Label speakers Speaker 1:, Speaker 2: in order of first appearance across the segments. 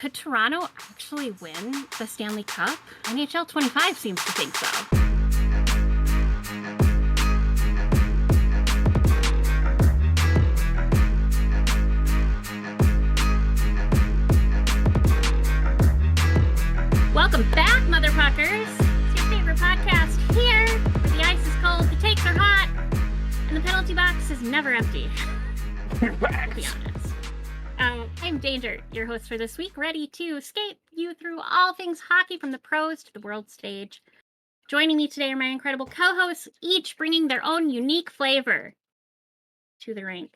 Speaker 1: Could Toronto actually win the Stanley Cup? NHL 25 seems to think so. Welcome back, motherfuckers. It's your favorite podcast here, where the ice is cold, the takes are hot, and the penalty box is never empty. To be honest. I'm Danger, your host for this week, ready to escape you through all things hockey from the pros to the world stage. Joining me today are my incredible co-hosts, each bringing their own unique flavor to the rink.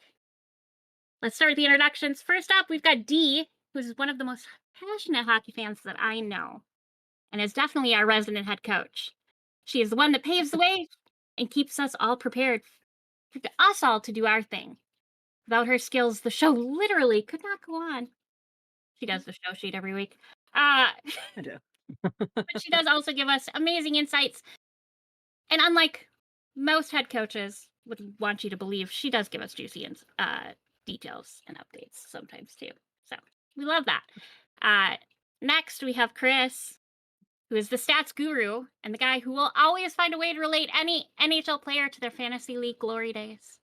Speaker 1: Let's start with the introductions. First up, we've got Dee, who's one of the most passionate hockey fans that I know, and is definitely our resident head coach. She is the one that paves the way and keeps us all prepared for us all to do our thing. Without her skills, the show literally could not go on. She does the show sheet every week.
Speaker 2: I do.
Speaker 1: But she does also give us amazing insights. And unlike most head coaches would want you to believe, she does give us juicy details and updates sometimes too. So we love that. Next, we have Chris, who is the stats guru and the guy who will always find a way to relate any NHL player to their fantasy league glory days.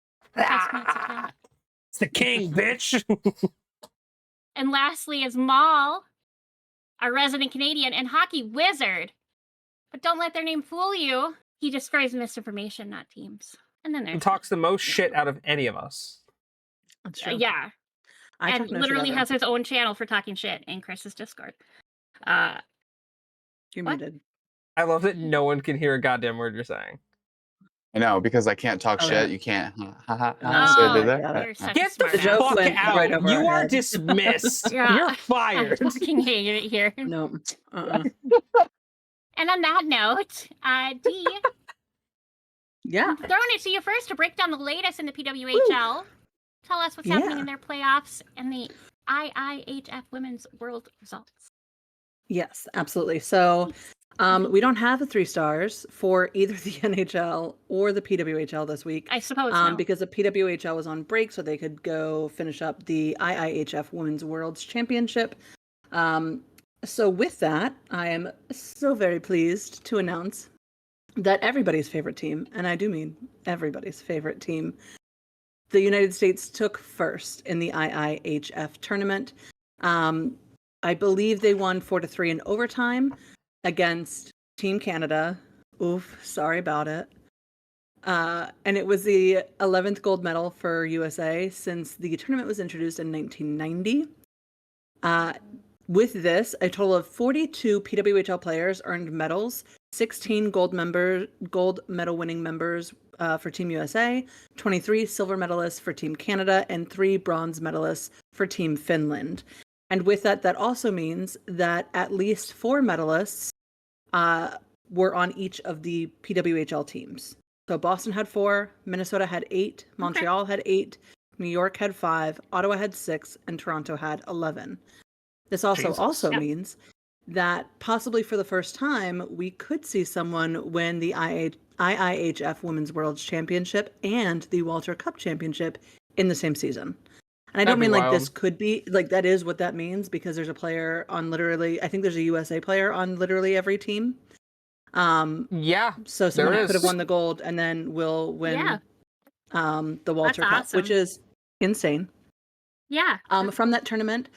Speaker 3: It's the king, bitch.
Speaker 1: And lastly is Maul, our resident Canadian and hockey wizard. But don't let their name fool you. He destroys misinformation, not teams. And then
Speaker 3: He
Speaker 1: there's
Speaker 3: talks the most shit out of any of us.
Speaker 2: That's true.
Speaker 1: yeah, and literally has his own channel for talking shit in Chris's Discord.
Speaker 2: You're
Speaker 1: what?
Speaker 2: muted.
Speaker 3: I love that no one can hear a goddamn word you're saying.
Speaker 4: I know, because I can't talk
Speaker 2: Oh,
Speaker 4: shit.
Speaker 2: yeah.
Speaker 4: You can't. So
Speaker 1: Oh,
Speaker 4: I did that.
Speaker 2: got it.
Speaker 1: You're such
Speaker 3: Get
Speaker 1: a
Speaker 3: the
Speaker 1: smart
Speaker 2: joke
Speaker 3: fuck
Speaker 2: went
Speaker 3: out.
Speaker 2: right over
Speaker 3: You
Speaker 2: our
Speaker 3: are
Speaker 2: head.
Speaker 3: dismissed.
Speaker 1: Yeah.
Speaker 3: You're
Speaker 1: I
Speaker 3: fired.
Speaker 1: fucking hate it here.
Speaker 2: No.
Speaker 1: And on that note, Dee,
Speaker 2: Yeah.
Speaker 1: I'm throwing it to you first to break down the latest in the PWHL. Tell us what's happening in their playoffs and the IIHF Women's World results.
Speaker 2: Yes, absolutely. So we don't have the 3 stars for either the NHL or the PWHL this week.
Speaker 1: I suppose no.
Speaker 2: Because the PWHL was on break, so they could go finish up the IIHF Women's Worlds Championship. So with that, I am so very pleased to announce that everybody's favorite team, and I do mean everybody's favorite team, the United States took first in the IIHF tournament. I believe they won 4-3 in overtime against Team Canada. Oof, sorry about it. And it was the 11th gold medal for USA since the tournament was introduced in 1990. With this, a total of 42 PWHL players earned medals, 16 gold medal winning members for Team USA, 23 silver medalists for Team Canada, and 3 bronze medalists for Team Finland. And with that, that also means that at least 4 medalists were on each of the PWHL teams. So Boston had 4, Minnesota had 8, Montreal had 8, New York had 5, Ottawa had 6, and Toronto had 11. This also means that possibly for the first time, we could see someone win the IIHF Women's World Championship and the Walter Cup Championship in the same season. And I don't mean like this could be, like that is what that means, because there's a player on literally, I think there's a USA player on literally every team.
Speaker 3: Yeah.
Speaker 2: So someone could have won the gold and then will win the Walter Cup,
Speaker 1: awesome.
Speaker 2: which is insane.
Speaker 1: Yeah.
Speaker 2: From that tournament,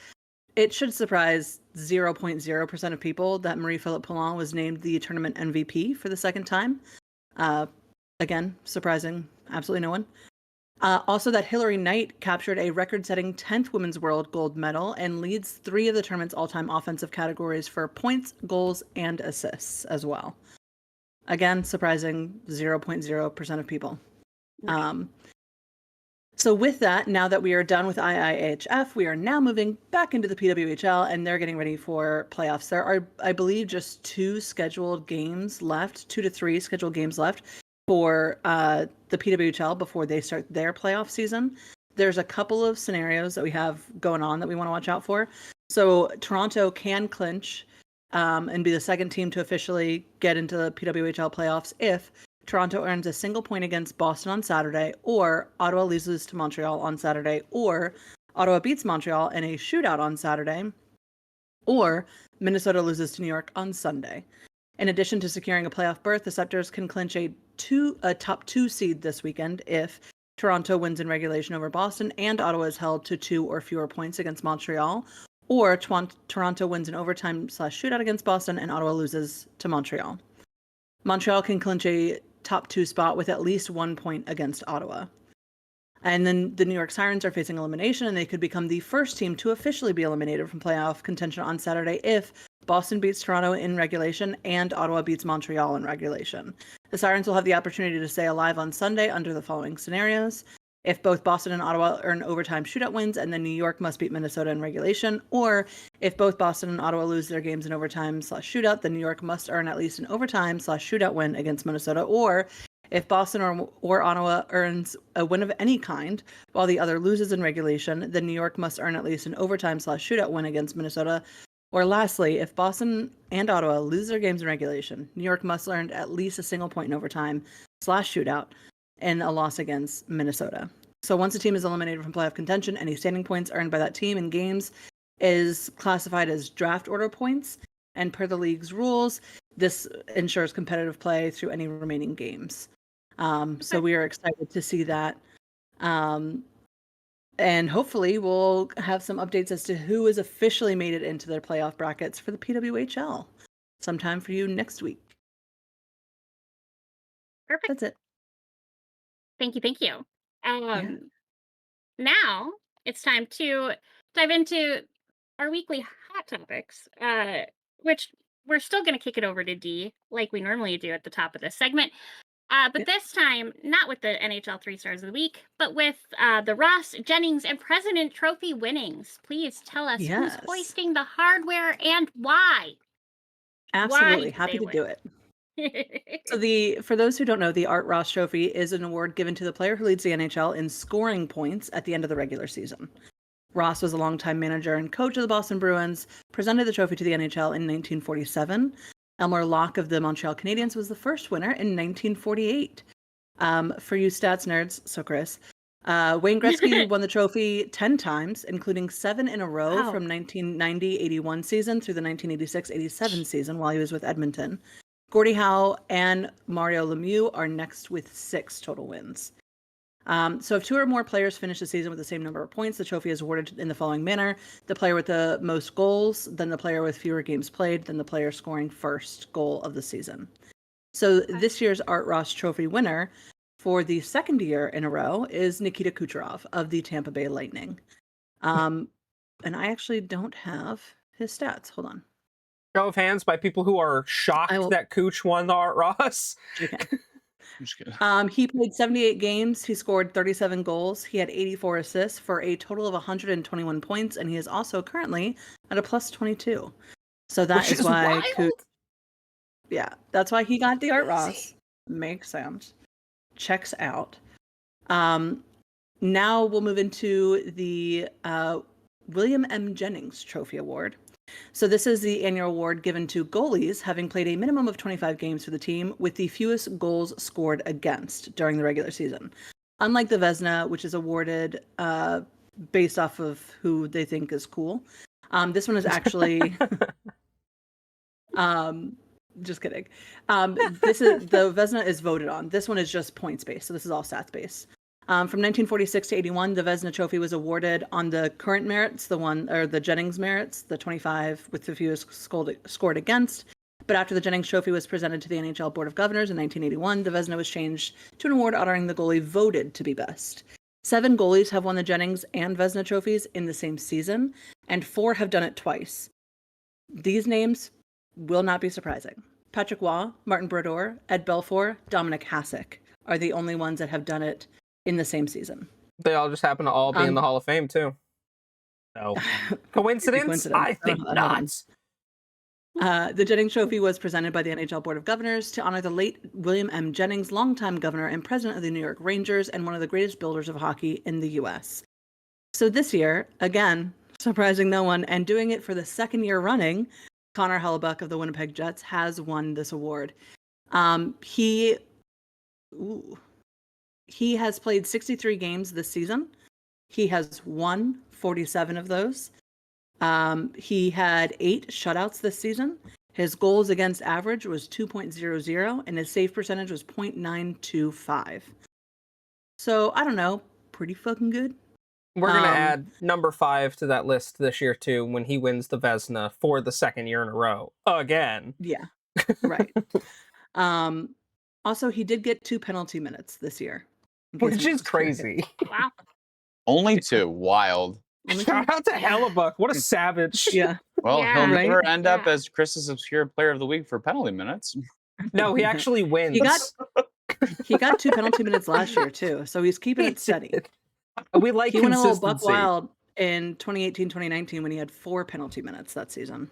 Speaker 2: it should surprise 0.0% of people that Marie-Philip Poulin was named the tournament MVP for the second time. Again, surprising absolutely no one. Also, that Hillary Knight captured a record-setting 10th Women's World gold medal and leads 3 of the tournament's all-time offensive categories for points, goals, and assists as well. Again, surprising 0.0% of people.
Speaker 1: Right.
Speaker 2: So with that, now that we are done with IIHF, we are now moving back into the PWHL, and they're getting ready for playoffs. There are, I believe, just 2 scheduled games left, 2 to 3 scheduled games left for the PWHL before they start their playoff season. There's a couple of scenarios that we have going on that we want to watch out for. So Toronto can clinch and be the second team to officially get into the PWHL playoffs if Toronto earns a single point against Boston on Saturday, or Ottawa loses to Montreal on Saturday, or Ottawa beats Montreal in a shootout on Saturday, or Minnesota loses to New York on Sunday. In addition to securing a playoff berth, the Scepters can clinch a top 2 seed this weekend if Toronto wins in regulation over Boston and Ottawa is held to 2 or fewer points against Montreal, or Toronto wins in overtime/shootout against Boston and Ottawa loses to Montreal. Montreal can clinch a top 2 spot with at least 1 point against Ottawa. And then the New York Sirens are facing elimination, and they could become the first team to officially be eliminated from playoff contention on Saturday if Boston beats Toronto in regulation and Ottawa beats Montreal in regulation. The Sirens will have the opportunity to stay alive on Sunday under the following scenarios. If both Boston and Ottawa earn overtime shootout wins, and then New York must beat Minnesota in regulation, or if both Boston and Ottawa lose their games in overtime/shootout, then New York must earn at least an overtime/shootout win against Minnesota, or if Boston or Ottawa earns a win of any kind while the other loses in regulation, then New York must earn at least an overtime/shootout win against Minnesota. Or lastly, if Boston and Ottawa lose their games in regulation, New York must earn at least a single point in overtime/shootout and a loss against Minnesota. So once a team is eliminated from playoff contention, any standing points earned by that team in games is classified as draft order points. And per the league's rules, this ensures competitive play through any remaining games. So we are excited to see that. And hopefully we'll have some updates as to who has officially made it into their playoff brackets for the PWHL sometime for you next week.
Speaker 1: Perfect.
Speaker 2: That's it.
Speaker 1: Thank you.
Speaker 2: Yeah.
Speaker 1: Now it's time to dive into our weekly hot topics, which we're still going to kick it over to Dee like we normally do at the top of this segment. But this time, not with the NHL 3 Stars of the Week, but with the Ross, Jennings, and President Trophy winnings. Please tell us who's hoisting the hardware and why.
Speaker 2: Absolutely. Happy to do it. So for those who don't know, the Art Ross Trophy is an award given to the player who leads the NHL in scoring points at the end of the regular season. Ross was a longtime manager and coach of the Boston Bruins, presented the trophy to the NHL in 1947. Elmer Locke of the Montreal Canadiens was the first winner in 1948. For you stats nerds, so Chris, Wayne Gretzky won the trophy 10 times, including 7 in a row from 1990-81 season through the 1986-87 season while he was with Edmonton. Gordie Howe and Mario Lemieux are next with 6 total wins. So if 2 or more players finish the season with the same number of points, the trophy is awarded in the following manner: the player with the most goals, then the player with fewer games played, then the player scoring first goal of the season. So this year's Art Ross Trophy winner for the second year in a row is Nikita Kucherov of the Tampa Bay Lightning. And I actually don't have his stats. Hold on.
Speaker 3: Show of hands by people who are shocked that Cooch won the Art Ross.
Speaker 2: Okay. He played 78 games. He scored 37 goals. He had 84 assists for a total of 121 points, and he is also currently at a plus 22. So that is why that's why he got the Art Ross. Makes sense. Checks out. Now we'll move into the William M. Jennings Trophy Award. So this is the annual award given to goalies having played a minimum of 25 games for the team with the fewest goals scored against during the regular season. Unlike the Vezina, which is awarded based off of who they think is cool, this one is actually... just kidding. This is the Vezina is voted on. This one is just points based, so this is all stats based. From 1946 to 81, the Vezina Trophy was awarded on the current merits, the Jennings merits, the 25 with the fewest scored against. But after the Jennings Trophy was presented to the NHL Board of Governors in 1981, the Vezina was changed to an award honoring the goalie voted to be best. 7 goalies have won the Jennings and Vezina trophies in the same season, and 4 have done it twice. These names will not be surprising. Patrick Waugh, Martin Brodeur, Ed Belfour, Dominic Hasek are the only ones that have done it in the same season.
Speaker 3: They all just happen to all be in the Hall of Fame, too. No. Coincidence? I think not.
Speaker 2: The Jennings Trophy was presented by the NHL Board of Governors to honor the late William M. Jennings, longtime governor and president of the New York Rangers and one of the greatest builders of hockey in the U.S. So this year, again, surprising no one, and doing it for the second year running, Connor Hellebuyck of the Winnipeg Jets has won this award. He has played 63 games this season. He has won 47 of those. He had 8 shutouts this season. His goals against average was 2.00, and his save percentage was 0.925. So, I don't know, pretty fucking good.
Speaker 3: We're going to add number 5 to that list this year, too, when he wins the Vezina for the second year in a row. Again.
Speaker 2: Yeah, right. Also, he did get 2 penalty minutes this year.
Speaker 3: Which is crazy.
Speaker 1: Wow.
Speaker 4: Only 2. Wild.
Speaker 3: Shout out to Hellebuck. What a savage.
Speaker 2: Yeah.
Speaker 4: Well,
Speaker 1: Yeah,
Speaker 4: he'll
Speaker 2: right?
Speaker 4: never end up
Speaker 1: Yeah.
Speaker 4: as Chris's Obscure Player of the Week for penalty minutes.
Speaker 3: No, he actually wins.
Speaker 2: He got 2 penalty minutes last year, too, so he's keeping it steady.
Speaker 3: We like
Speaker 2: He went a little
Speaker 3: consistency.
Speaker 2: buck wild in 2018-2019 when he had 4 penalty minutes that season.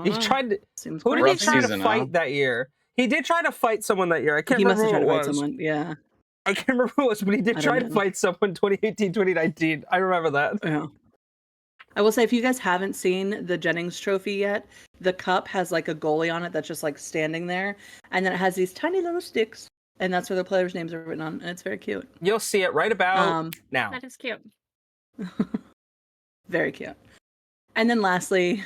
Speaker 3: He tried to.
Speaker 2: Seems
Speaker 3: Who did he
Speaker 4: rough
Speaker 3: try
Speaker 4: season,
Speaker 3: to fight
Speaker 4: huh?
Speaker 3: that year? He did try to fight someone that year. I can't
Speaker 2: He must
Speaker 3: remember
Speaker 2: have
Speaker 3: who
Speaker 2: tried
Speaker 3: it
Speaker 2: to fight
Speaker 3: was.
Speaker 2: someone. Yeah.
Speaker 3: I can't remember who it was, but he did
Speaker 2: I
Speaker 3: try
Speaker 2: don't
Speaker 3: to
Speaker 2: know.
Speaker 3: fight someone 2018, 2019. I remember that.
Speaker 2: Yeah. I will say, if you guys haven't seen the Jennings Trophy yet, the cup has like a goalie on it that's just like standing there, and then it has these tiny little sticks, and that's where the players' names are written on, and it's very cute.
Speaker 3: You'll see it right about now.
Speaker 1: That is cute.
Speaker 2: Very cute. And then lastly,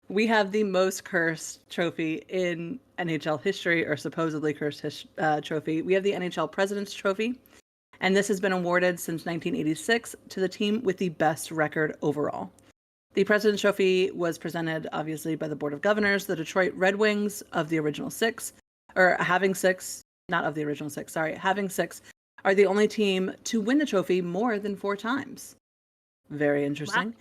Speaker 2: we have the most cursed trophy in NHL history, or supposedly cursed trophy. We have the NHL President's Trophy, and this has been awarded since 1986 to the team with the best record overall. The President's Trophy was presented, obviously, by the Board of Governors. The Detroit Red Wings of the original 6, or having 6, not of the original 6, sorry, having 6, are the only team to win the trophy more than 4 times. Very interesting. Wow.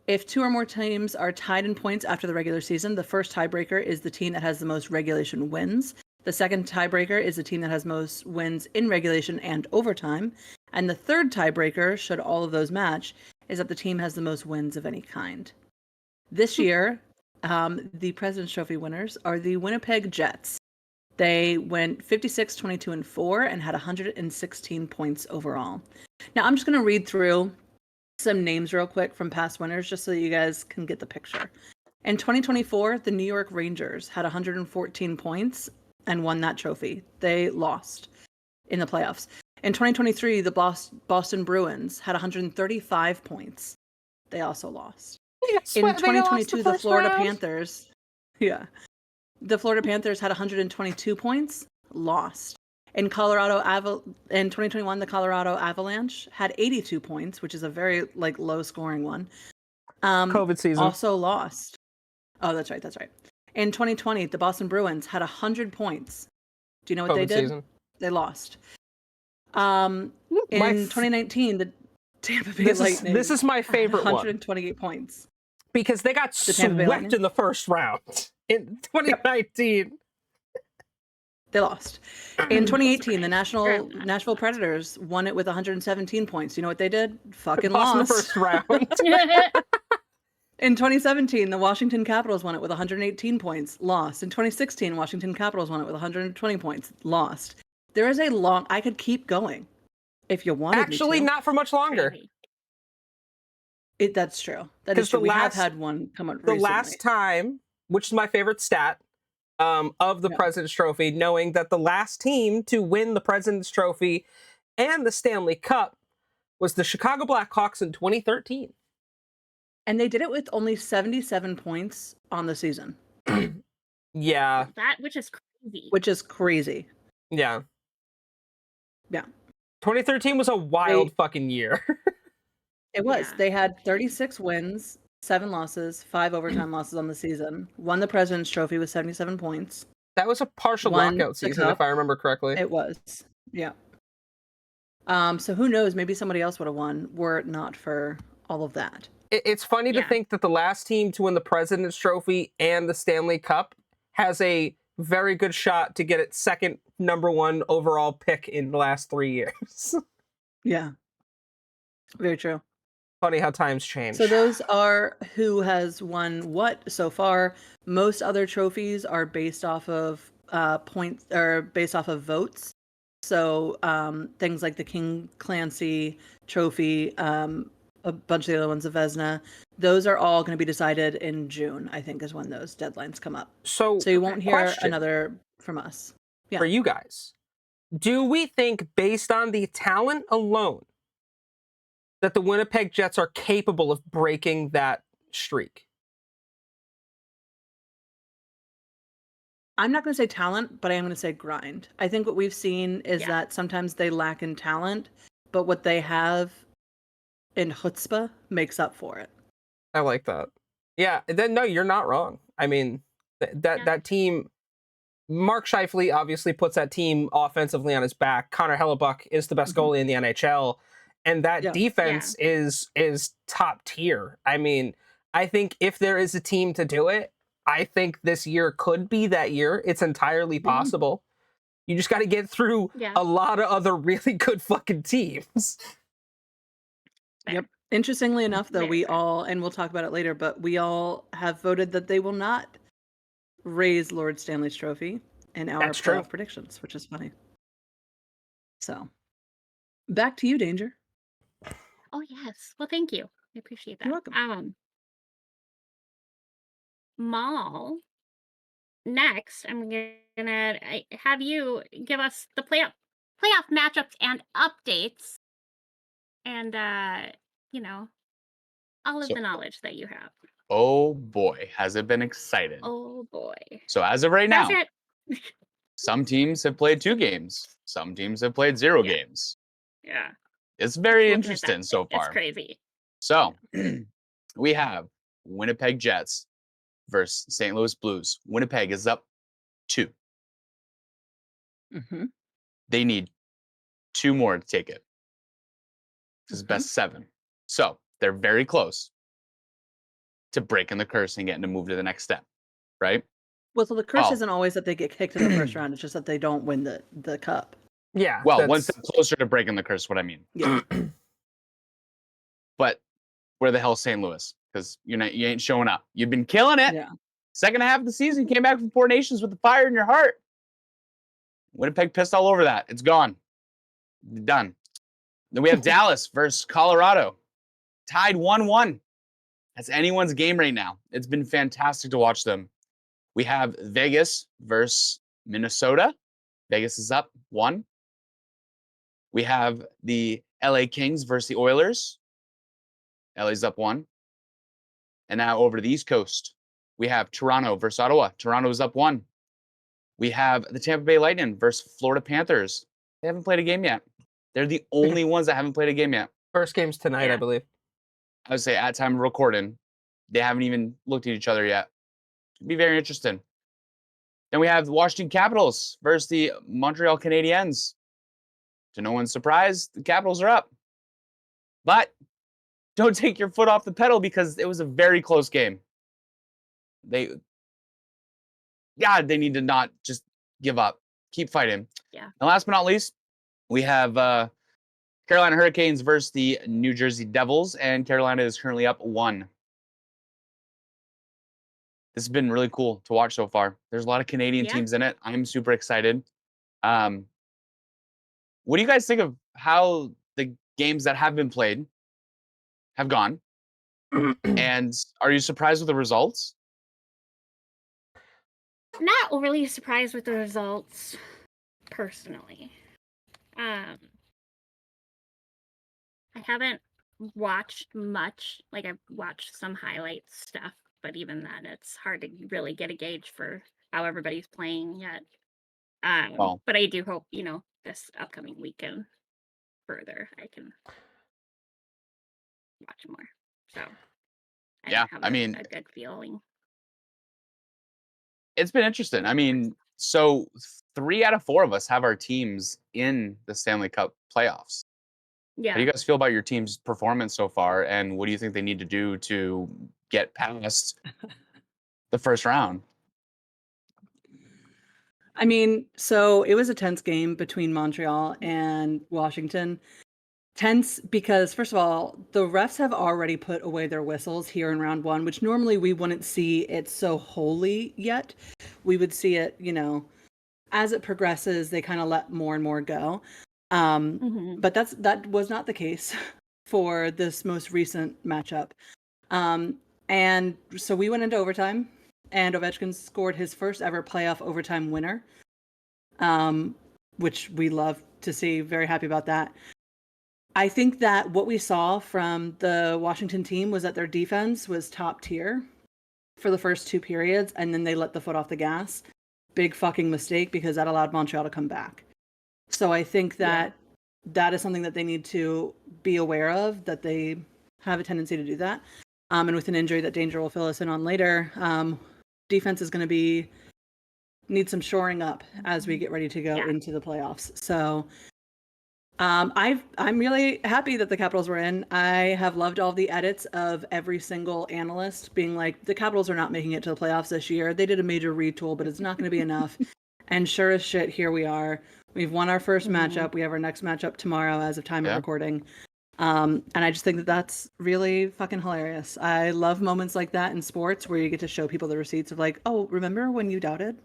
Speaker 2: If 2 or more teams are tied in points after the regular season, the first tiebreaker is the team that has the most regulation wins. The second tiebreaker is the team that has most wins in regulation and overtime. And the third tiebreaker, should all of those match, is that the team has the most wins of any kind. This year, the President's Trophy winners are the Winnipeg Jets. They went 56, 22, and 4 and had 116 points overall. Now, I'm just going to read through some names real quick from past winners just so that you guys can get the picture. In 2024, the New York Rangers had 114 points and won that trophy. They lost in the playoffs. In 2023, the Boston Bruins had 135 points. They also lost. In 2022, the Florida Panthers, the Florida Panthers had 122 points, lost. In 2021, the Colorado Avalanche had 82 points, which is a very low scoring one.
Speaker 3: COVID season.
Speaker 2: Also lost. Oh, that's right. In 2020, the Boston Bruins had 100 points. Do you know what they did?
Speaker 3: Season.
Speaker 2: They lost. In 2019, the Tampa Bay Lightning.
Speaker 3: This is my favorite
Speaker 2: 128 points.
Speaker 3: Because they got swept in the first round in 2019.
Speaker 2: They lost. In 2018, the Nashville Predators won it with 117 points. You know what they did? Fucking lost.
Speaker 3: In the first round.
Speaker 2: In 2017, the Washington Capitals won it with 118 points. Lost. In 2016, Washington Capitals won it with 120 points. Lost. There is a long... I could keep going if you wanted
Speaker 3: Actually,
Speaker 2: me to.
Speaker 3: not for much longer.
Speaker 2: That's true. That is true. We have had one come out recently.
Speaker 3: The last time, which is my favorite stat, of the President's Trophy, knowing that the last team to win the President's Trophy and the Stanley Cup was the Chicago Blackhawks in 2013.
Speaker 2: And they did it with only 77 points on the season.
Speaker 3: Yeah.
Speaker 1: Which is crazy.
Speaker 2: Yeah.
Speaker 3: 2013 was a wild fucking year.
Speaker 2: It was. Yeah. They had 36 wins, 7 losses, 5 overtime losses on the season. Won the President's Trophy with 77 points.
Speaker 3: That was a partial lockout season, if I remember correctly.
Speaker 2: It was. Yeah. So who knows? Maybe somebody else would have won were it not for all of that.
Speaker 3: It's funny to think that the last team to win the President's Trophy and the Stanley Cup has a very good shot to get its second #1 overall pick in the last 3 years.
Speaker 2: Yeah. Very true.
Speaker 3: Funny how times change.
Speaker 2: So those are who has won what so far. Most other trophies are based off of points or based off of votes. So things like the King Clancy Trophy, a bunch of the other ones, the Vezina, those are all going to be decided in June, I think, is when those deadlines come up. So you won't hear another from us. Yeah.
Speaker 3: For you guys, do we think based on the talent alone that the Winnipeg Jets are capable of breaking that streak?
Speaker 2: I'm not going to say talent, but I am going to say grind. I think what we've seen is
Speaker 1: Yeah.
Speaker 2: that sometimes they lack in talent, but what they have in chutzpah makes up for it.
Speaker 3: I like that. Yeah, then no, you're not wrong. I mean, that team, Mark Scheifele obviously puts that team offensively on his back. Connor Hellebuck is the best goalie in the NHL, and that
Speaker 2: Yeah.
Speaker 3: defense is top tier. I mean, I think if there is a team to do it, I think this year could be that year. It's entirely possible. You just got to get through
Speaker 1: Yeah.
Speaker 3: a lot of other really good fucking teams.
Speaker 1: Fair.
Speaker 2: Yep. Interestingly enough, though,
Speaker 1: Very
Speaker 2: we
Speaker 1: fair.
Speaker 2: all, and we'll talk about it later, but we all have voted that they will not raise Lord Stanley's trophy in our
Speaker 3: That's true.
Speaker 2: playoff predictions, which is funny. So, back to you, Danger.
Speaker 1: Oh yes. Well, thank you. I appreciate that.
Speaker 2: You're welcome.
Speaker 1: Maul. Next, I'm gonna have you give us the playoff matchups and updates, and you know, all of
Speaker 4: So-
Speaker 1: the knowledge that you have.
Speaker 4: Oh boy, has it been exciting.
Speaker 1: Oh boy.
Speaker 4: So as of right now,
Speaker 1: That's it.
Speaker 4: some teams have played 2 games. Some teams have played 0
Speaker 1: Yeah.
Speaker 4: games.
Speaker 1: Yeah.
Speaker 4: It's very
Speaker 1: Looking at
Speaker 4: interesting
Speaker 1: that,
Speaker 4: so
Speaker 1: It's
Speaker 4: far.
Speaker 1: crazy.
Speaker 4: So we have Winnipeg Jets versus St. Louis Blues. Winnipeg is up 2.
Speaker 2: Mm-hmm.
Speaker 4: They need 2 more to take it. This is best 7. So they're very close to breaking the curse and getting to move to the next step, right?
Speaker 2: Well, so the curse
Speaker 4: Oh.
Speaker 2: isn't always that they get kicked in the first round. It's just that they don't win the cup.
Speaker 3: Yeah.
Speaker 4: Well, one step closer to breaking the curse, what I mean.
Speaker 2: Yeah.
Speaker 4: But where the hell's St. Louis? Because you ain't showing up. You've been killing it.
Speaker 2: Yeah.
Speaker 4: Second half of the season, you came back from 4 Nations with the fire in your heart. Winnipeg pissed all over that. It's gone. Done. Then we have Dallas versus Colorado. Tied 1-1. That's anyone's game right now. It's been fantastic to watch them. We have Vegas versus Minnesota. Vegas is up 1. We have the LA Kings versus the Oilers. LA's up 1. And now over to the East Coast, we have Toronto versus Ottawa. Toronto is up 1. We have the Tampa Bay Lightning versus Florida Panthers. They haven't played a game yet. They're the only ones that haven't played a game yet.
Speaker 3: First game's tonight,
Speaker 1: Yeah.
Speaker 3: I believe.
Speaker 4: I would say at time of recording, they haven't even looked at each other yet. It'd be very interesting. Then we have the Washington Capitals versus the Montreal Canadiens. To no one's surprise, the Capitals are up. But don't take your foot off the pedal because it was a very close game. They need to not just give up. Keep fighting.
Speaker 1: Yeah.
Speaker 4: And last but not least, we have Carolina Hurricanes versus the New Jersey Devils, and Carolina is currently up 1. This has been really cool to watch so far. There's a lot of Canadian
Speaker 1: Yeah.
Speaker 4: teams in it. I'm super excited. What do you guys think of how the games that have been played have gone? And are you surprised with the results?
Speaker 1: I'm not overly surprised with the results, personally. I haven't watched much. Like, I've watched some highlights stuff, but even then, it's hard to really get a gauge for how everybody's playing yet.
Speaker 4: Well-
Speaker 1: But I do hope, this upcoming weekend further, I can watch more. So,
Speaker 4: Yeah,
Speaker 1: have
Speaker 4: I mean-
Speaker 1: a good feeling.
Speaker 4: It's been interesting. I mean, so 3 out of 4 of us have our teams in the Stanley Cup playoffs.
Speaker 1: Yeah.
Speaker 4: How do you guys feel about your team's performance so far, and what do you think they need to do to get past the first round?
Speaker 2: I mean, so it was a tense game between Montreal and Washington. Tense because, first of all, the refs have already put away their whistles here in round 1, which normally we wouldn't see it so wholly yet. We would see it, as it progresses, they kind of let more and more go.
Speaker 1: Mhm.
Speaker 2: But that was not the case for this most recent matchup. And so we went into overtime, and Ovechkin scored his first ever playoff overtime winner, which we love to see. Very happy about that. I think that what we saw from the Washington team was that their defense was top tier for the first 2 periods, and then they let the foot off the gas. Big fucking mistake, because that allowed Montreal to come back. So I think that that is something that they need to be aware of, that they have a tendency to do that. And with an injury that Danger will fill us in on later, defense is going to need some shoring up as we get ready to go into the playoffs. So I'm really happy that the Capitals were in. I have loved all the edits of every single analyst being like, the Capitals are not making it to the playoffs this year. They did a major retool, but it's not going to be enough. And sure as shit, here we are. We've won our first matchup. We have our next matchup tomorrow as of time of recording. And I just think that that's really fucking hilarious. I love moments like that in sports where you get to show people the receipts of like, oh, remember when you doubted?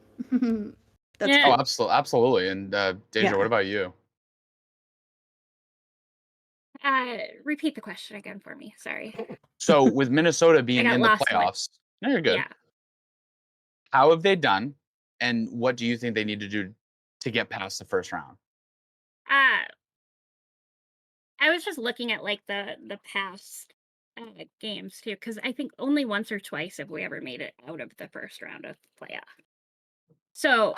Speaker 2: That's
Speaker 4: Oh, absolutely. And Deja, what about you?
Speaker 1: Repeat the question again for me. Sorry.
Speaker 4: So with Minnesota being
Speaker 1: got
Speaker 4: in the
Speaker 1: lost
Speaker 4: playoffs, no, you're good.
Speaker 1: Yeah.
Speaker 4: How have they done? And what do you think they need to do to get past the first round?
Speaker 1: I was just looking at like the past games too, because I think only once or twice have we ever made it out of the first round of the playoff. So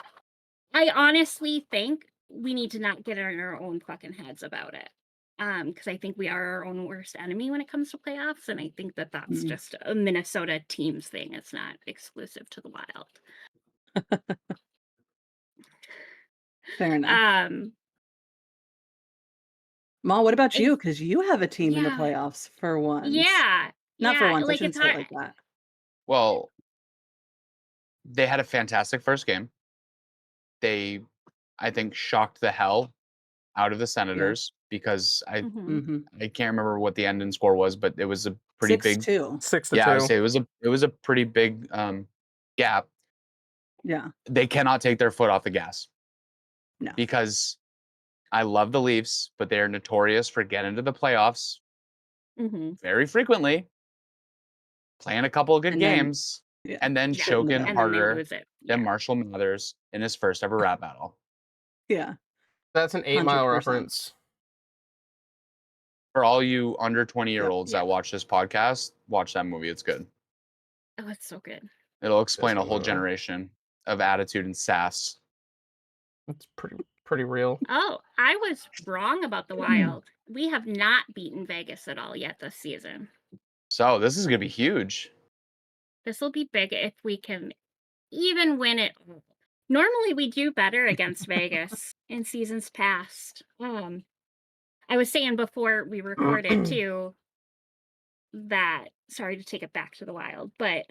Speaker 1: I honestly think we need to not get in our own fucking heads about it. Because I think we are our own worst enemy when it comes to playoffs, and I think that that's just a Minnesota teams thing. It's not exclusive to the Wild.
Speaker 2: Fair enough. Ma, what about you? Because you have a team in the playoffs for once. Not for once. I shouldn't say it like that.
Speaker 4: Well, they had a fantastic first game. They, I think, shocked the hell out of the Senators because I can't remember what the ending score was, but it was a pretty big
Speaker 2: 6-2.
Speaker 3: 6-2.
Speaker 4: Yeah, I would say it was a pretty big gap.
Speaker 2: Yeah.
Speaker 4: They cannot take their foot off the gas.
Speaker 2: No.
Speaker 4: Because I love the Leafs, but they are notorious for getting to the playoffs very frequently, playing a couple of good games, and then choking harder than Marshall Mathers in his first ever rap battle.
Speaker 2: Yeah.
Speaker 3: That's an 8 Mile
Speaker 2: 100%.
Speaker 3: reference.
Speaker 4: For all you under 20-year-olds that watch this podcast, watch that movie. It's good.
Speaker 1: Oh, it's so good.
Speaker 4: It'll explain a whole generation of attitude and sass.
Speaker 3: It's pretty real.
Speaker 1: Oh, I was wrong about the Wild. We have not beaten Vegas at all yet this season.
Speaker 4: So this is going to be huge.
Speaker 1: This will be big if we can even win it. Normally we do better against Vegas in seasons past. I was saying before we recorded too that, sorry to take it back to the Wild, but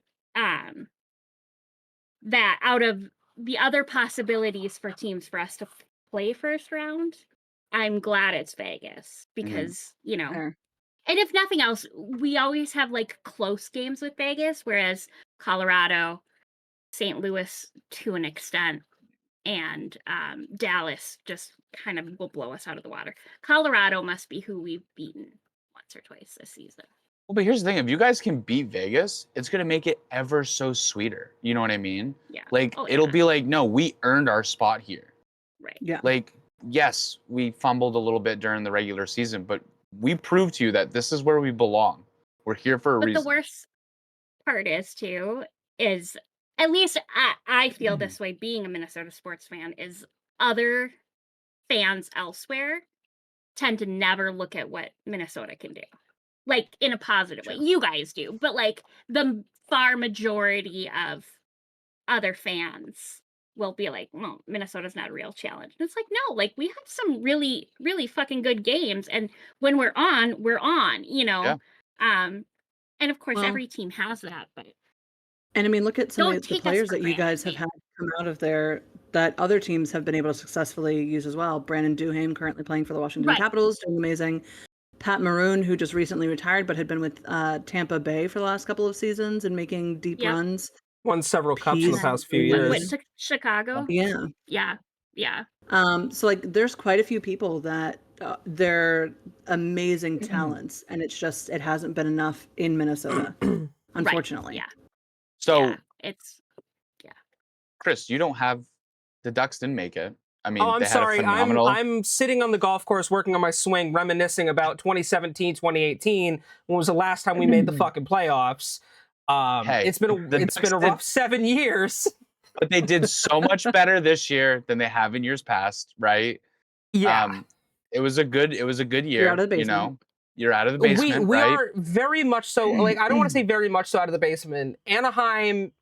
Speaker 1: that out of the other possibilities for teams for us to play first round, I'm glad it's Vegas because, you know, and if nothing else, we always have like close games with Vegas, whereas Colorado, St. Louis to an extent, and Dallas just kind of will blow us out of the water. Colorado must be who we've beaten once or twice this season.
Speaker 4: Well, but here's the thing. If you guys can beat Vegas, it's going to make it ever so sweeter. You know what I mean?
Speaker 1: Yeah.
Speaker 4: Like, it'll be like, no, we earned our spot here.
Speaker 1: Right.
Speaker 2: Yeah.
Speaker 4: Like, yes, we fumbled a little bit during the regular season, but we proved to you that this is where we belong. We're here for a reason.
Speaker 1: But the worst part is, too, is at least I feel this way being a Minnesota sports fan, is other fans elsewhere tend to never look at what Minnesota can do. Like, in a positive way. You guys do. But, like, the far majority of other fans will be like, well, Minnesota's not a real challenge. And it's like, no, like, we have some really, really fucking good games. And when we're on, you know?
Speaker 4: Yeah.
Speaker 1: And, of course, every team has that. But
Speaker 2: and, I mean, look at some of the
Speaker 1: take us
Speaker 2: players
Speaker 1: for
Speaker 2: that you guys have had come out of there that other teams have been able to successfully use as well. Brandon Duhaime, currently playing for the Washington Capitals, doing amazing. Pat Maroon, who just recently retired but had been with Tampa Bay for the last couple of seasons and making deep runs.
Speaker 3: Won several cups in the past few years.
Speaker 1: Went to Chicago.
Speaker 2: Yeah.
Speaker 1: So,
Speaker 2: like, there's quite a few people that they're amazing talents, and it's just, it hasn't been enough in Minnesota, unfortunately.
Speaker 1: Yeah.
Speaker 4: So,
Speaker 1: it's
Speaker 4: Chris, you don't have, the Ducks didn't make it. I mean,
Speaker 3: Oh, I'm
Speaker 4: they had a
Speaker 3: sorry.
Speaker 4: phenomenal.
Speaker 3: I'm sitting on the golf course working on my swing, reminiscing about 2017, 2018, when was the last time we made the fucking playoffs.
Speaker 4: Hey,
Speaker 3: It's been
Speaker 4: the
Speaker 3: it's been
Speaker 4: Ducks
Speaker 3: a rough 7 years.
Speaker 4: but they did so much better this year than they have in years past, right?
Speaker 3: Yeah.
Speaker 4: It was a good year.
Speaker 2: You're out of the
Speaker 4: You
Speaker 2: basement.
Speaker 4: know, you're out of the
Speaker 3: We
Speaker 4: basement,
Speaker 3: we
Speaker 4: right?
Speaker 3: are very much so, like, I don't want to say very much so out of the basement. Anaheim,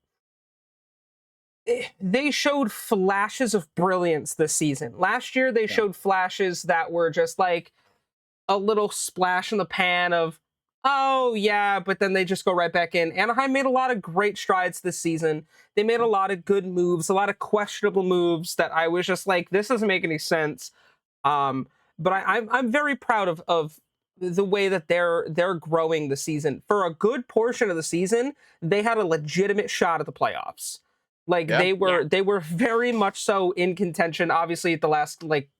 Speaker 3: they showed flashes of brilliance this season. Last year they
Speaker 4: Yeah.
Speaker 3: showed flashes that were just like a little splash in the pan of, oh yeah, but then they just go right back in. Anaheim made a lot of great strides this season. They made a lot of good moves, a lot of questionable moves that I was just like, this doesn't make any sense. But I'm very proud of the way that they're growing the season. For a good portion of the season, they had a legitimate shot at the playoffs. Like
Speaker 4: Yeah.
Speaker 3: they were very much so in contention. Obviously, at the last like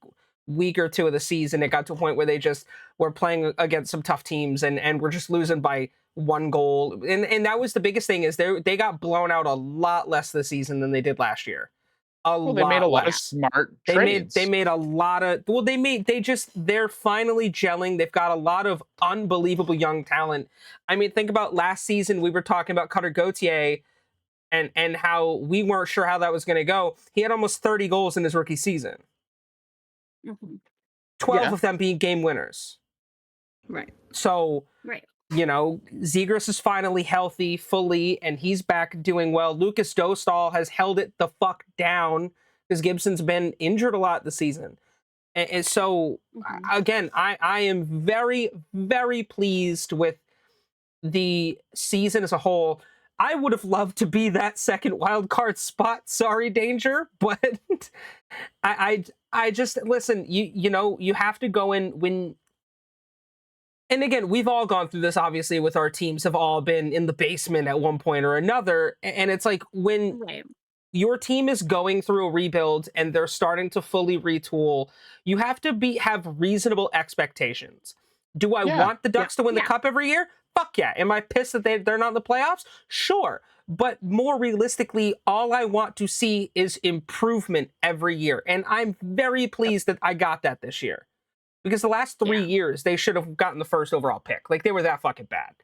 Speaker 3: week or two of the season, it got to a point where they just were playing against some tough teams and were just losing by 1 goal. And that was the biggest thing, is they got blown out a lot less this season than they did last year.
Speaker 4: Well, they made a lot of
Speaker 3: less.
Speaker 4: smart
Speaker 3: They
Speaker 4: trades.
Speaker 3: made a lot of, well, they're finally gelling. They've got a lot of unbelievable young talent. I mean, think about last season, we were talking about Cutter Gauthier and how we weren't sure how that was going to go. He had almost 30 goals in his rookie season.
Speaker 1: Mm-hmm.
Speaker 3: 12
Speaker 4: Yeah.
Speaker 3: of them being game winners.
Speaker 2: Right.
Speaker 3: So,
Speaker 1: Right.
Speaker 3: you know, Zegras is finally healthy fully, and he's back doing well. Lucas Dostal has held it the fuck down because Gibson's been injured a lot this season. And so, again, I am very, very pleased with the season as a whole. I would have loved to be that second wild card spot. Sorry, Danger, but I just, listen. You know, you have to go in when. And again, we've all gone through this, obviously, with our teams have all been in the basement at one point or another. And it's like when
Speaker 1: Right.
Speaker 3: your team is going through a rebuild and they're starting to fully retool, you have to have reasonable expectations. Do I
Speaker 4: Yeah.
Speaker 3: want the Ducks to win the
Speaker 1: Yeah.
Speaker 3: cup every year? Fuck yeah. Am I pissed that they're not in the playoffs? Sure. But more realistically, all I want to see is improvement every year. And I'm very pleased that I got that this year. Because the last 3 years, they should have gotten the first overall pick. Like, they were that fucking bad.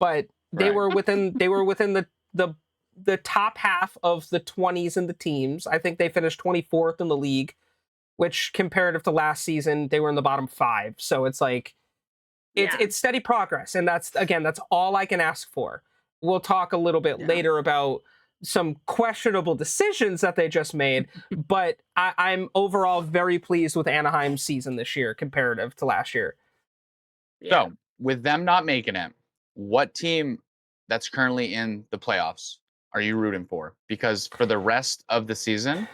Speaker 3: But they
Speaker 4: Right.
Speaker 3: were within the top half of the 20s in the teams. I think they finished 24th in the league, which comparative to last season, they were in the bottom 5. So it's like it's steady progress, and that's all I can ask for. We'll talk a little bit later about some questionable decisions that they just made, but I'm overall very pleased with Anaheim's season this year comparative to last year.
Speaker 1: Yeah.
Speaker 4: So, with them not making it, what team that's currently in the playoffs are you rooting for? Because for the rest of the season,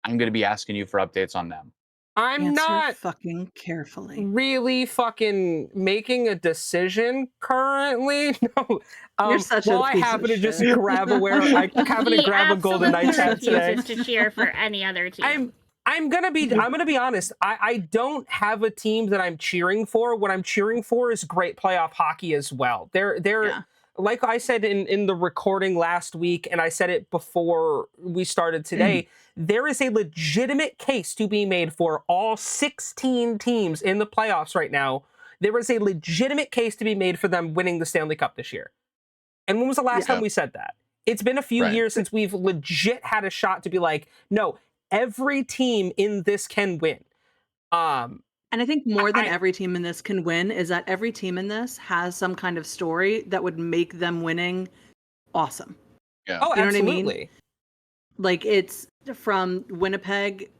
Speaker 4: I'm going to be asking you for updates on them.
Speaker 3: I'm
Speaker 2: Answer
Speaker 3: not
Speaker 2: fucking carefully.
Speaker 3: really fucking making a decision currently. No.
Speaker 2: You're such a
Speaker 3: well, I
Speaker 2: piece
Speaker 3: happen
Speaker 2: of
Speaker 3: to just
Speaker 2: shit.
Speaker 3: grab I happen to
Speaker 1: He
Speaker 3: grab a Golden Knights hat
Speaker 1: absolutely
Speaker 3: today.
Speaker 1: refuses to cheer for any other team.
Speaker 3: I'm gonna be honest. I don't have a team that I'm cheering for. What I'm cheering for is great playoff hockey as well. They're like I said in the recording last week, and I said it before we started today. There is a legitimate case to be made for all 16 teams in the playoffs right now. There is a legitimate case to be made for them winning the Stanley Cup this year. And when was the last time we said that? It's been a few years since we've legit had a shot to be like, no, every team in this can win.
Speaker 2: And I think more than every team in this can win is that every team in this has some kind of story that would make them winning awesome.
Speaker 4: Yeah.
Speaker 3: Oh,
Speaker 2: You know what I
Speaker 3: absolutely.
Speaker 2: mean? Like, it's from Winnipeg,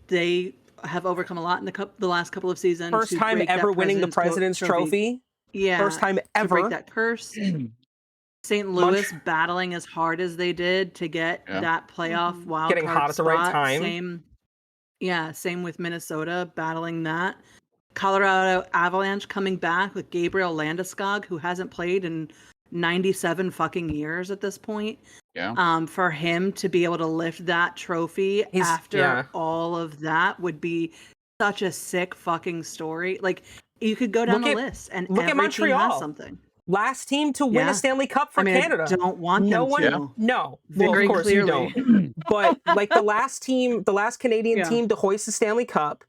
Speaker 2: they have overcome a lot in the last couple of seasons.
Speaker 3: First
Speaker 2: to
Speaker 3: time
Speaker 2: break that
Speaker 3: ever winning the President's Trophy.
Speaker 2: Yeah.
Speaker 3: First time
Speaker 2: To break
Speaker 3: ever.
Speaker 2: that curse. St. Louis battling as hard as they did to get that playoff wild
Speaker 3: Getting
Speaker 2: card
Speaker 3: hot at the right
Speaker 2: spot.
Speaker 3: time.
Speaker 2: Same with Minnesota battling that. Colorado Avalanche coming back with Gabriel Landeskog, who hasn't played in 97 fucking years at this point.
Speaker 4: Yeah.
Speaker 2: For him to be able to lift that trophy after all of that would be such a sick fucking story. Like, you could go down the list and
Speaker 3: look at
Speaker 2: every team
Speaker 3: Montreal.
Speaker 2: has something.
Speaker 3: Last team to win
Speaker 2: Yeah.
Speaker 3: a Stanley Cup for
Speaker 2: I mean,
Speaker 3: Canada.
Speaker 2: I don't want
Speaker 3: No
Speaker 2: them
Speaker 3: one.
Speaker 2: to.
Speaker 4: Yeah.
Speaker 3: No. Well,
Speaker 2: Very
Speaker 3: of course
Speaker 2: clearly.
Speaker 3: you don't. But like the last Canadian
Speaker 2: Yeah.
Speaker 3: team to hoist the Stanley Cup,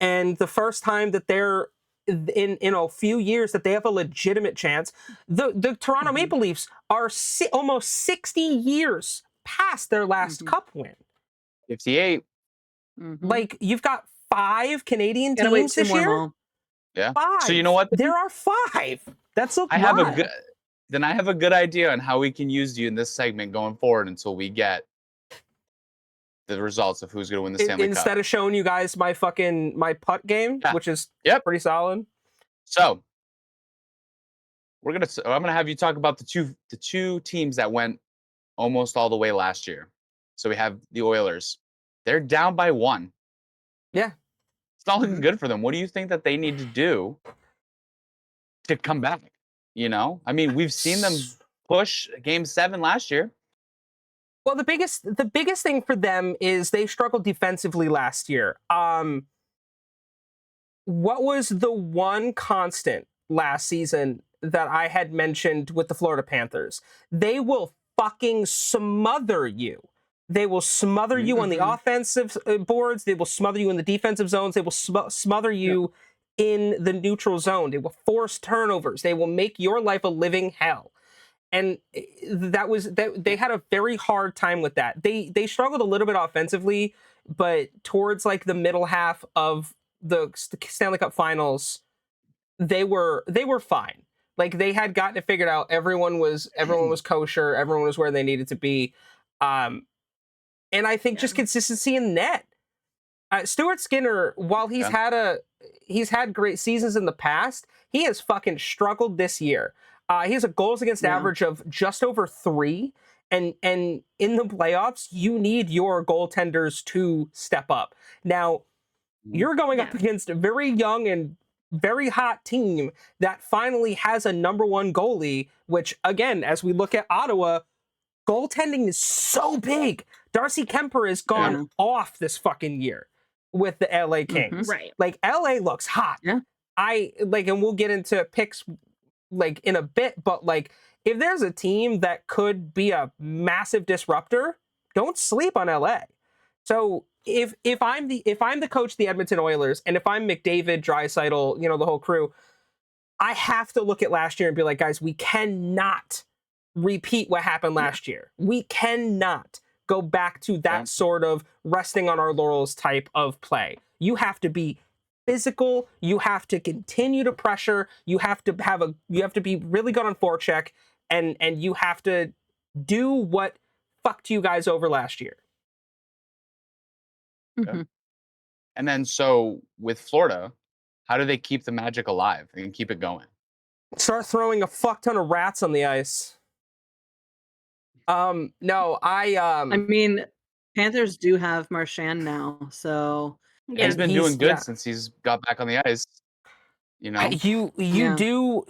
Speaker 3: and the first time that they're in a few years that they have a legitimate chance. The Toronto
Speaker 2: Mhm.
Speaker 3: Maple Leafs are almost 60 years past their last
Speaker 2: Mhm.
Speaker 3: Cup win.
Speaker 4: 58.
Speaker 2: Mhm.
Speaker 3: Like you've got 5 Canadian
Speaker 2: Gotta wait
Speaker 3: teams
Speaker 2: 2
Speaker 3: this
Speaker 2: more,
Speaker 3: year.
Speaker 2: Mo.
Speaker 4: Yeah.
Speaker 3: 5.
Speaker 4: So you know what?
Speaker 3: There are 5. That's a
Speaker 4: I have a
Speaker 3: lot.
Speaker 4: good. Then I have a good idea on how we can use you in this segment going forward until we get the results of who's going to win the Stanley
Speaker 3: Instead
Speaker 4: Cup.
Speaker 3: of showing you guys my putt game,
Speaker 4: Yeah.
Speaker 3: which is
Speaker 4: Yep.
Speaker 3: pretty solid.
Speaker 4: So I'm gonna have you talk about the two teams that went almost all the way last year. So we have the Oilers. They're down by 1.
Speaker 3: Yeah.
Speaker 4: It's not looking
Speaker 2: Mhm.
Speaker 4: good for them. What do you think that they need to do to come back? You know, I mean, we've seen them push Game 7 last year.
Speaker 3: Well, the biggest thing for them is they struggled defensively last year. What was the one constant last season that I had mentioned with the Florida Panthers? They will fucking smother you. They will smother you on the
Speaker 2: Mhm.
Speaker 3: offensive boards. They will smother you in the defensive zones. They will smother you in the neutral zone. They will force turnovers. They will make your life a living hell. And they had a very hard time with that. They struggled a little bit offensively, but towards like the middle half of the Stanley Cup Finals, they were fine. Like they had gotten it figured out. Everyone was kosher. Everyone was where they needed to be. And I think just consistency in net. Stuart Skinner, while he's had great seasons in the past, he has fucking struggled this year. He has a goals against average of just over 3, and in the playoffs, you need your goaltenders to step up. Now, you're going up against a very young and very hot team that finally has a number 1 goalie, which again, as we look at Ottawa, goaltending is so big. Darcy Kemper has gone off this fucking year with the LA Kings.
Speaker 1: Right.
Speaker 3: Like LA looks hot.
Speaker 2: Yeah.
Speaker 3: And we'll get into picks like in a bit, but like if there's a team that could be a massive disruptor, don't sleep on LA. So if I'm the coach of the Edmonton Oilers, and if I'm McDavid, Draisaitl, the whole crew, I have to look at last year and be like, guys, we cannot repeat what happened last year. We cannot go back to that sort of resting on our laurels type of play. You have to be physical. You have to continue to pressure. You have to be really good on forecheck, and you have to do what fucked you guys over last year.
Speaker 2: Mhm.
Speaker 4: And then so with Florida, how do they keep the magic alive and keep it going?
Speaker 3: Start throwing a fuck ton of rats on the ice. No,
Speaker 2: I mean, Panthers do have Marchand now, so
Speaker 1: Yeah.
Speaker 4: He's been doing good since he's got back on the ice. You know,
Speaker 3: you do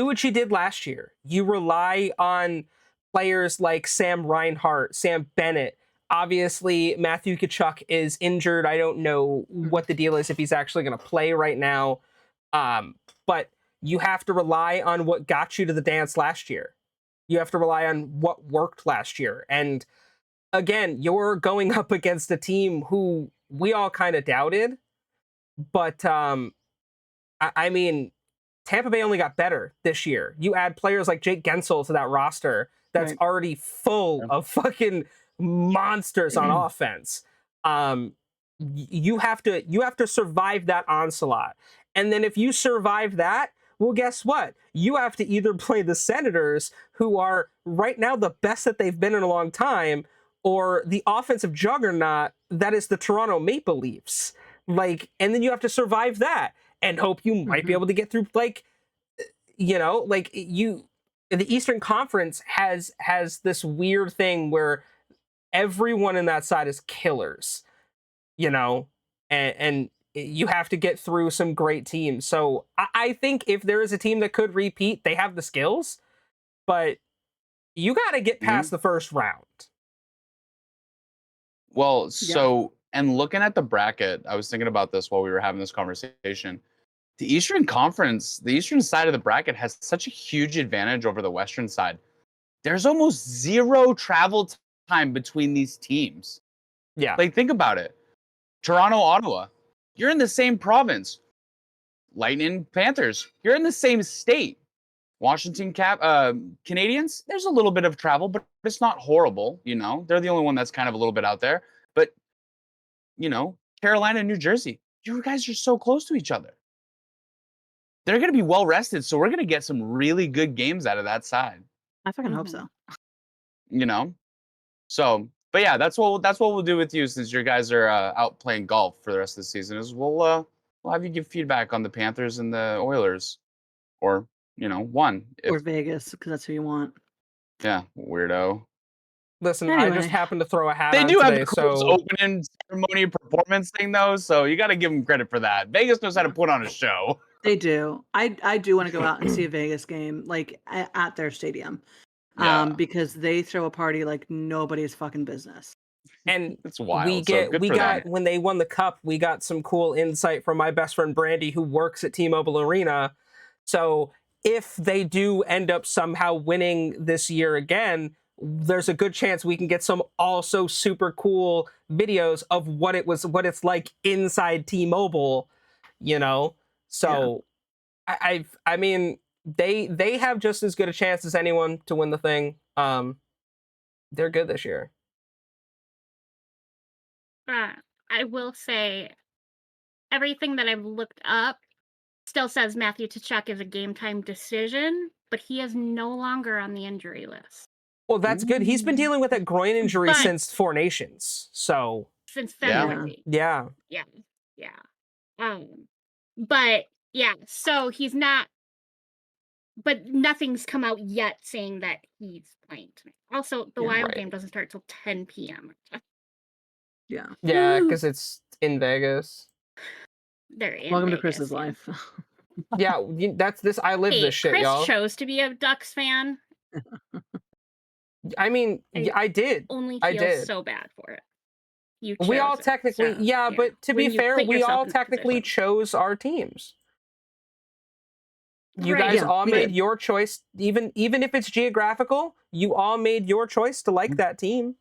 Speaker 3: what you did last year. You rely on players like Sam Reinhart, Sam Bennett. Obviously, Matthew Tkachuk is injured. I don't know what the deal is, if he's actually going to play right now. But you have to rely on what got you to the dance last year. You have to rely on what worked last year. And again, you're going up against a team who we all kind of doubted. But I mean, Tampa Bay only got better this year. You add players like Jake Gensel to that roster that's already full of fucking monsters on offense. You have to survive that onslaught. And then if you survive that, well, guess what? You have to either play the Senators, who are right now the best that they've been in a long time, or the offensive juggernaut that is the Toronto Maple Leafs. Like, and then you have to survive that and hope you might be able to get through, like, the Eastern Conference has this weird thing where everyone in that side is killers, and you have to get through some great teams. So I think if there is a team that could repeat, they have the skills, but you got to get past the first round.
Speaker 4: Well, so and looking at the bracket, I was thinking about this while we were having this conversation. the Eastern Conference, the Eastern side of the bracket has such a huge advantage over the Western side. There's almost zero travel time between these teams.
Speaker 3: Yeah.
Speaker 4: Like, think about it. Toronto, Ottawa, you're in the same province. Lightning, Panthers, you're in the same state. Washington Canadians, there's a little bit of travel, but it's not horrible, you know. They're the only one that's kind of a little bit out there. But, you know, Carolina, New Jersey, you guys are so close to each other. They're going to be well rested, so we're going to get some really good games out of that side.
Speaker 2: I fucking hope so.
Speaker 4: You know? So, but yeah, that's what we'll do with you since you guys are out playing golf for the rest of the season. Is we'll have you give feedback on the Panthers and the Oilers, or you know, one
Speaker 2: Or Vegas, because that's who you want.
Speaker 4: Yeah, weirdo.
Speaker 3: Listen, I just
Speaker 2: Anyway.
Speaker 3: happened to throw a hat
Speaker 4: They
Speaker 3: on
Speaker 4: do have
Speaker 3: today,
Speaker 4: the coolest
Speaker 3: so
Speaker 4: opening ceremony performance thing though, so you got to give them credit for that. Vegas knows how to put on a show.
Speaker 2: They do. I do want to go out and see a Vegas game, like at their stadium,
Speaker 4: Yeah,
Speaker 2: because they throw a party like nobody's fucking business.
Speaker 3: and
Speaker 4: it's wild. So good for them.
Speaker 3: when they won the cup, we got some cool insight from my best friend Brandy, who works at T-Mobile Arena. So if they do end up somehow winning this year again, there's a good chance we can get some also super cool videos of what it's like inside T-Mobile, you know. So I mean they have just as good a chance as anyone to win the thing. They're good this year.
Speaker 1: I will say everything that I've looked up still says Matthew Tkachuk is a game time decision, but he is no longer on the injury list.
Speaker 3: Well, that's good. He's been dealing with that groin injury
Speaker 1: But-
Speaker 3: since Four Nations. So
Speaker 1: Since
Speaker 4: Yeah.
Speaker 1: February.
Speaker 3: yeah.
Speaker 1: But yeah, so he's not, but nothing's come out yet saying that he's playing tonight. Also, the
Speaker 2: Yeah,
Speaker 1: Wild
Speaker 3: right.
Speaker 1: game doesn't start till 10 p.m.
Speaker 2: Yeah.
Speaker 3: Yeah, because it's in Vegas.
Speaker 1: They're in
Speaker 2: Welcome to
Speaker 1: Vegas,
Speaker 2: Chris's
Speaker 1: yeah.
Speaker 2: life.
Speaker 3: Yeah, that's this. I live
Speaker 1: Hey,
Speaker 3: this shit,
Speaker 1: Chris
Speaker 3: y'all.
Speaker 1: chose to be a Ducks fan.
Speaker 3: I mean,
Speaker 1: I
Speaker 3: I did.
Speaker 1: Only
Speaker 3: I
Speaker 1: feels
Speaker 3: did.
Speaker 1: so bad for it. You
Speaker 3: We all
Speaker 1: chose it,
Speaker 3: technically,
Speaker 1: so,
Speaker 3: yeah, but to be
Speaker 1: When you
Speaker 3: fair,
Speaker 1: put
Speaker 3: we
Speaker 1: yourself
Speaker 3: all
Speaker 1: in that
Speaker 3: technically
Speaker 1: position.
Speaker 3: chose our teams. You
Speaker 1: Right.
Speaker 3: guys
Speaker 2: Yeah,
Speaker 3: all
Speaker 2: we
Speaker 3: made
Speaker 2: did.
Speaker 3: your choice, even if it's geographical. You all made your choice to like that team.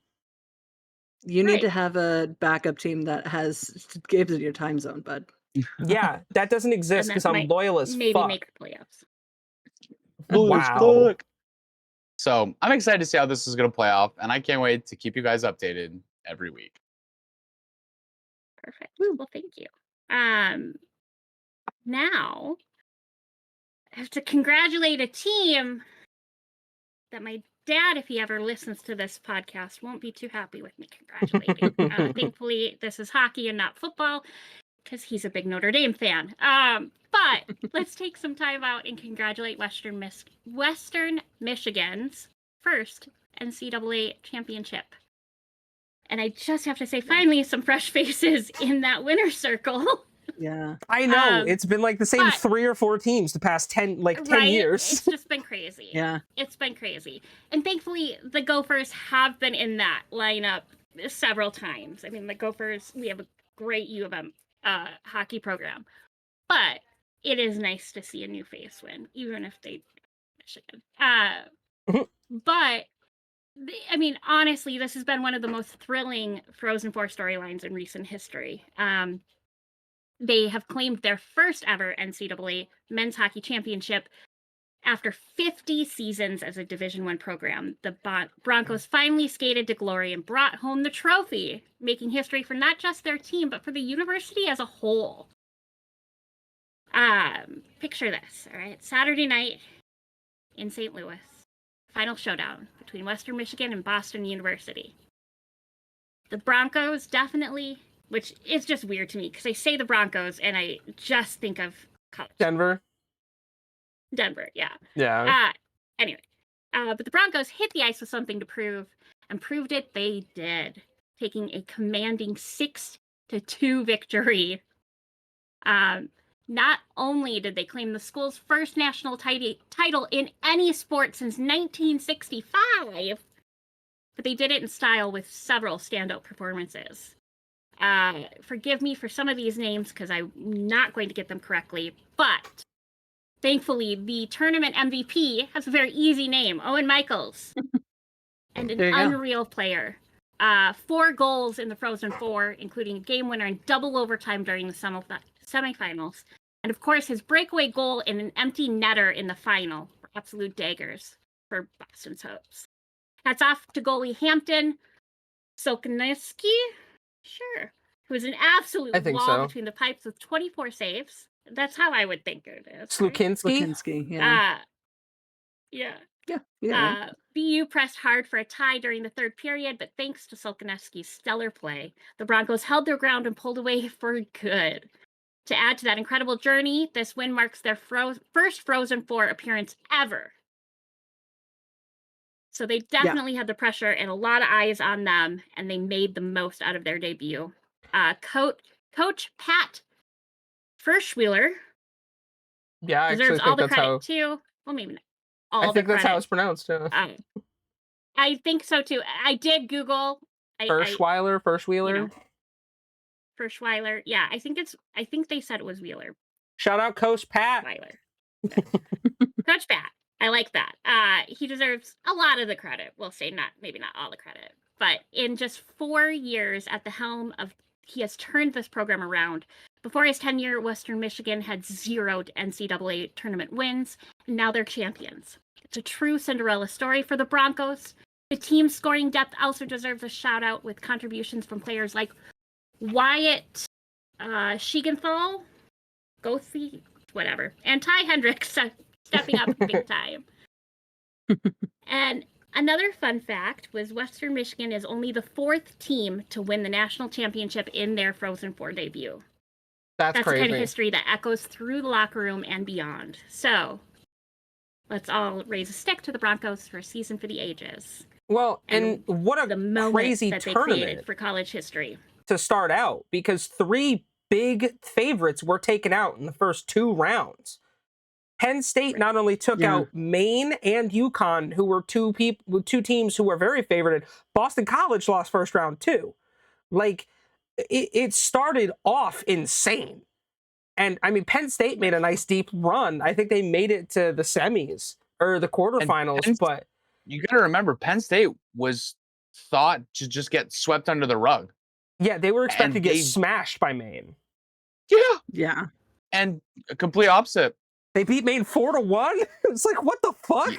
Speaker 2: You need to
Speaker 1: Right.
Speaker 2: have a backup team that gives it your time zone, bud.
Speaker 3: Yeah, that doesn't exist
Speaker 1: that
Speaker 3: because I'm
Speaker 1: might
Speaker 3: loyal as
Speaker 1: Maybe
Speaker 3: fuck.
Speaker 1: make the playoffs.
Speaker 3: Wow.
Speaker 4: So I'm excited to see how this is going to play off, and I can't wait to keep you guys updated every week.
Speaker 1: Perfect.
Speaker 2: Woo.
Speaker 1: Well, thank you. Now I have to congratulate a team that my dad, if he ever listens to this podcast, won't be too happy with me congratulating. Thankfully, this is hockey and not football, because he's a big Notre Dame fan. But let's take some time out and congratulate Western Michigan's first NCAA championship. And I just have to say, finally, some fresh faces in that winner's circle.
Speaker 2: Yeah.
Speaker 3: I know it's been like the same
Speaker 1: but-
Speaker 3: 3 or 4 teams the past 10
Speaker 1: Right?
Speaker 3: years.
Speaker 1: It's just been crazy.
Speaker 2: Yeah.
Speaker 1: It's been crazy. And thankfully, the Gophers have been in that lineup several times. I mean, the Gophers, we have a great U of M hockey program. But it is nice to see a new face win, even if they Michigan. But, I mean, honestly, this has been one of the most thrilling Frozen Four storylines in recent history. They have claimed their first ever NCAA men's hockey championship after 50 seasons as a Division I program. The Broncos finally skated to glory and brought home the trophy, making history for not just their team, but for the university as a whole. Picture this, all right? Saturday night in St. Louis, final showdown between Western Michigan and Boston University. The Broncos definitely, which is just weird to me because I say the Broncos and I just think of college.
Speaker 3: Denver.
Speaker 1: Yeah.
Speaker 3: Yeah.
Speaker 1: Anyway, but the Broncos hit the ice with something to prove, and proved it they did, taking a commanding 6-2 victory. Not only did they claim the school's first national title in any sport since 1965, but they did it in style with several standout performances. Forgive me for some of these names because I'm not going to get them correctly, but thankfully the tournament MVP has a very easy name, Owen Michaels, and an unreal player. 4 goals in the Frozen Four, including a game winner and double overtime during the semifinals. And of course, his breakaway goal in an empty netter in the final for absolute daggers for Boston's hopes. Hats off to goalie Hampton Sokoneski, sure, who is an absolute wall between the pipes with 24 saves. That's how I would think it is.
Speaker 2: Slukinski, yeah.
Speaker 1: Yeah. BU pressed hard for a tie during the third period, but thanks to Sokoneski's stellar play, the Broncos held their ground and pulled away for good. To add to that incredible journey, this win marks their first Frozen Four appearance ever. So they definitely had the pressure and a lot of eyes on them, and they made the most out of their debut. Coach Pat Frischweiler deserves all the credit too. Well, maybe not all the credit.
Speaker 3: I think that's how it's pronounced.
Speaker 1: I think so too. I did Google.
Speaker 3: Frischweiler.
Speaker 1: Frischweiler. Yeah, I think they said it was Wheeler.
Speaker 3: Shout out Coach Pat.
Speaker 1: Weiler. Coach Pat. I like that. He deserves a lot of the credit. We'll say maybe not all the credit, but in just 4 years at the helm he has turned this program around. Before his tenure, Western Michigan had 0 NCAA tournament wins, and now they're champions. It's a true Cinderella story for the Broncos. The team's scoring depth also deserves a shout out with contributions from players like Wyatt Schiegenthal, Gothi, whatever, and Ty Hendricks stepping up big time. And another fun fact was Western Michigan is only the 4th team to win the national championship in their Frozen Four debut. That's crazy. The kind of history that echoes through the locker room and beyond. So let's all raise a stick to the Broncos for a season for the ages.
Speaker 3: Well, and what a crazy
Speaker 1: that
Speaker 3: tournament
Speaker 1: they created for college history
Speaker 3: to start out, because 3 big favorites were taken out in the first 2 rounds. Penn State not only took out Maine and UConn, who were two teams who were very favored. Boston College lost first round too. Like, it started off insane. And I mean, Penn State made a nice deep run. I think they made it to the semis or the quarterfinals. But
Speaker 4: you got to remember, Penn State was thought to just get swept under the rug.
Speaker 3: Yeah, they were expected to get smashed by Maine.
Speaker 2: Yeah.
Speaker 4: And a complete opposite.
Speaker 3: They beat Maine 4-1. It's like, what the fuck?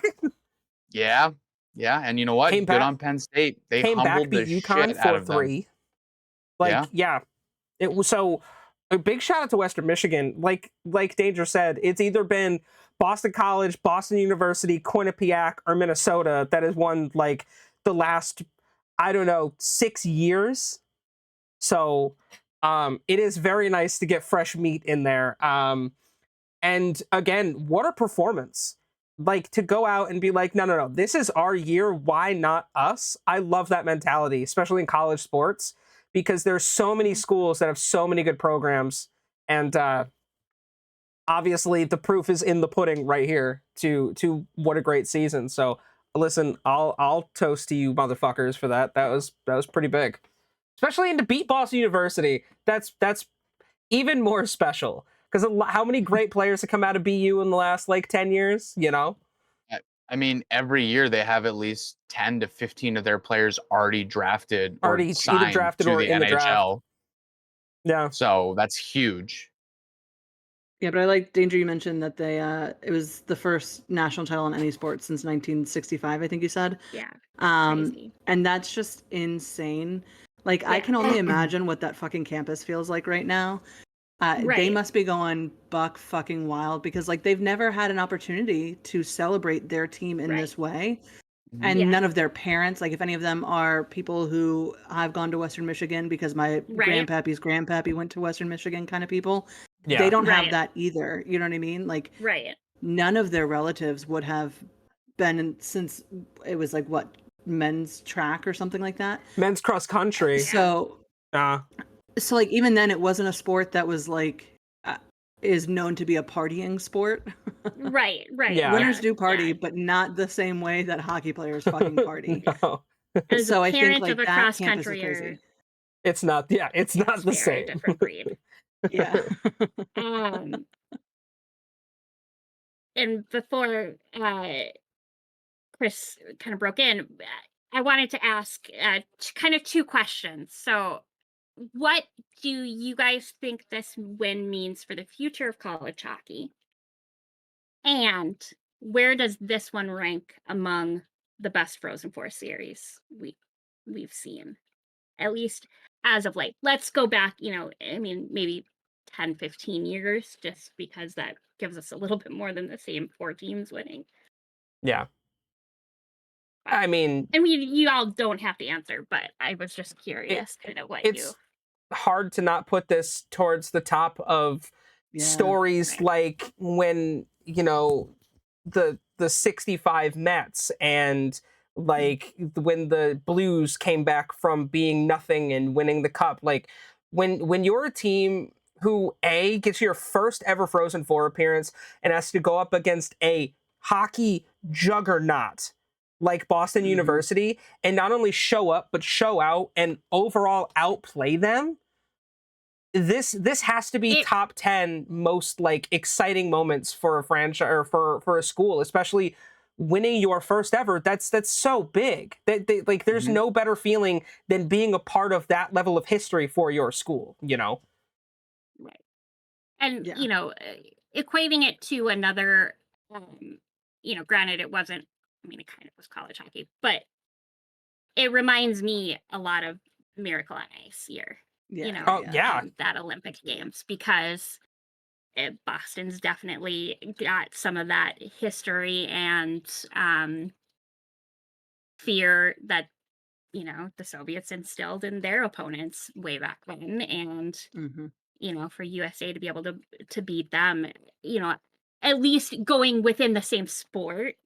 Speaker 4: Yeah. And you know what? Good on Penn State. They humbled the shit out of them.
Speaker 3: Like, it was so. A big shout out to Western Michigan. Like Danger said, it's either been Boston College, Boston University, Quinnipiac, or Minnesota that has won like the last, 6 years. So it is very nice to get fresh meat in there. And again, what a performance. Like, to go out and be like, no, this is our year. Why not us? I love that mentality, especially in college sports, because there's so many schools that have so many good programs. And obviously the proof is in the pudding right here to what a great season. So listen, I'll toast to you motherfuckers for that. That was pretty big. Especially to beat Boston University. That's even more special. Because how many great players have come out of BU in the last 10 years,
Speaker 4: I mean, every year they have at least 10 to 15 of their players already drafted or signed
Speaker 3: either drafted
Speaker 4: to
Speaker 3: or
Speaker 4: the
Speaker 3: in
Speaker 4: NHL.
Speaker 3: The draft. Yeah.
Speaker 4: So that's huge.
Speaker 2: Yeah, but I like, Danger, you mentioned that it was the first national title in any sport since 1965, I think you said.
Speaker 1: Yeah.
Speaker 2: And that's just insane. Like, I can only imagine what that fucking campus feels like right now. They must be going buck fucking wild because they've never had an opportunity to celebrate their team in this way. And none of their parents, if any of them are people who have gone to Western Michigan because my grandpappy's grandpappy went to Western Michigan kind of people, they don't have that either. You know what I mean? None of their relatives would have been since it was men's track or something like that.
Speaker 3: Men's cross country.
Speaker 2: So even then it wasn't a sport that was is known to be a partying sport.
Speaker 1: Right.
Speaker 3: Yeah.
Speaker 2: Winners do party, but not the same way that hockey players fucking party.
Speaker 3: No.
Speaker 2: So I think
Speaker 1: of a
Speaker 2: that
Speaker 1: cross
Speaker 2: campus is
Speaker 1: country
Speaker 2: crazy.
Speaker 3: It's not. Yeah, it's not the
Speaker 1: very
Speaker 3: same.
Speaker 1: different breed.
Speaker 2: Yeah.
Speaker 1: Um, and before Chris kind of broke in, I wanted to ask kind of two questions. So, what do you guys think this win means for the future of college hockey? And where does this one rank among the best Frozen Four series we've seen, at least as of late? Let's go back, I mean, maybe 10, 15 years, just because that gives us a little bit more than the same four teams winning.
Speaker 3: Yeah. I mean,
Speaker 1: And you all don't have to answer, but I was just curious kind of what you.
Speaker 3: it's hard to not put this towards the top of
Speaker 2: Yeah.
Speaker 3: stories
Speaker 1: Right.
Speaker 3: like when, the 65 Mets and like when the Blues came back from being nothing and winning the cup. Like when you're a team who gets your first ever Frozen Four appearance and has to go up against a hockey juggernaut like Boston
Speaker 2: Mhm.
Speaker 3: University and not only show up but show out and overall outplay them. This has to be
Speaker 1: It-
Speaker 3: top 10 most like exciting moments for a franchise or for a school, especially winning your first ever. That's so big that like there's
Speaker 2: Mhm.
Speaker 3: no better feeling than being a part of that level of history for your school.
Speaker 1: Right. And,
Speaker 2: Yeah.
Speaker 1: equating it to another, granted it wasn't, I mean, it kind of was college hockey, but it reminds me a lot of Miracle on Ice year,
Speaker 2: Yeah.
Speaker 3: Oh
Speaker 2: Yeah.
Speaker 3: yeah,
Speaker 1: that Olympic Games, because Boston's definitely got some of that history and fear that, the Soviets instilled in their opponents way back then. And,
Speaker 2: Mhm.
Speaker 1: for USA to be able to beat them, at least going within the same sport,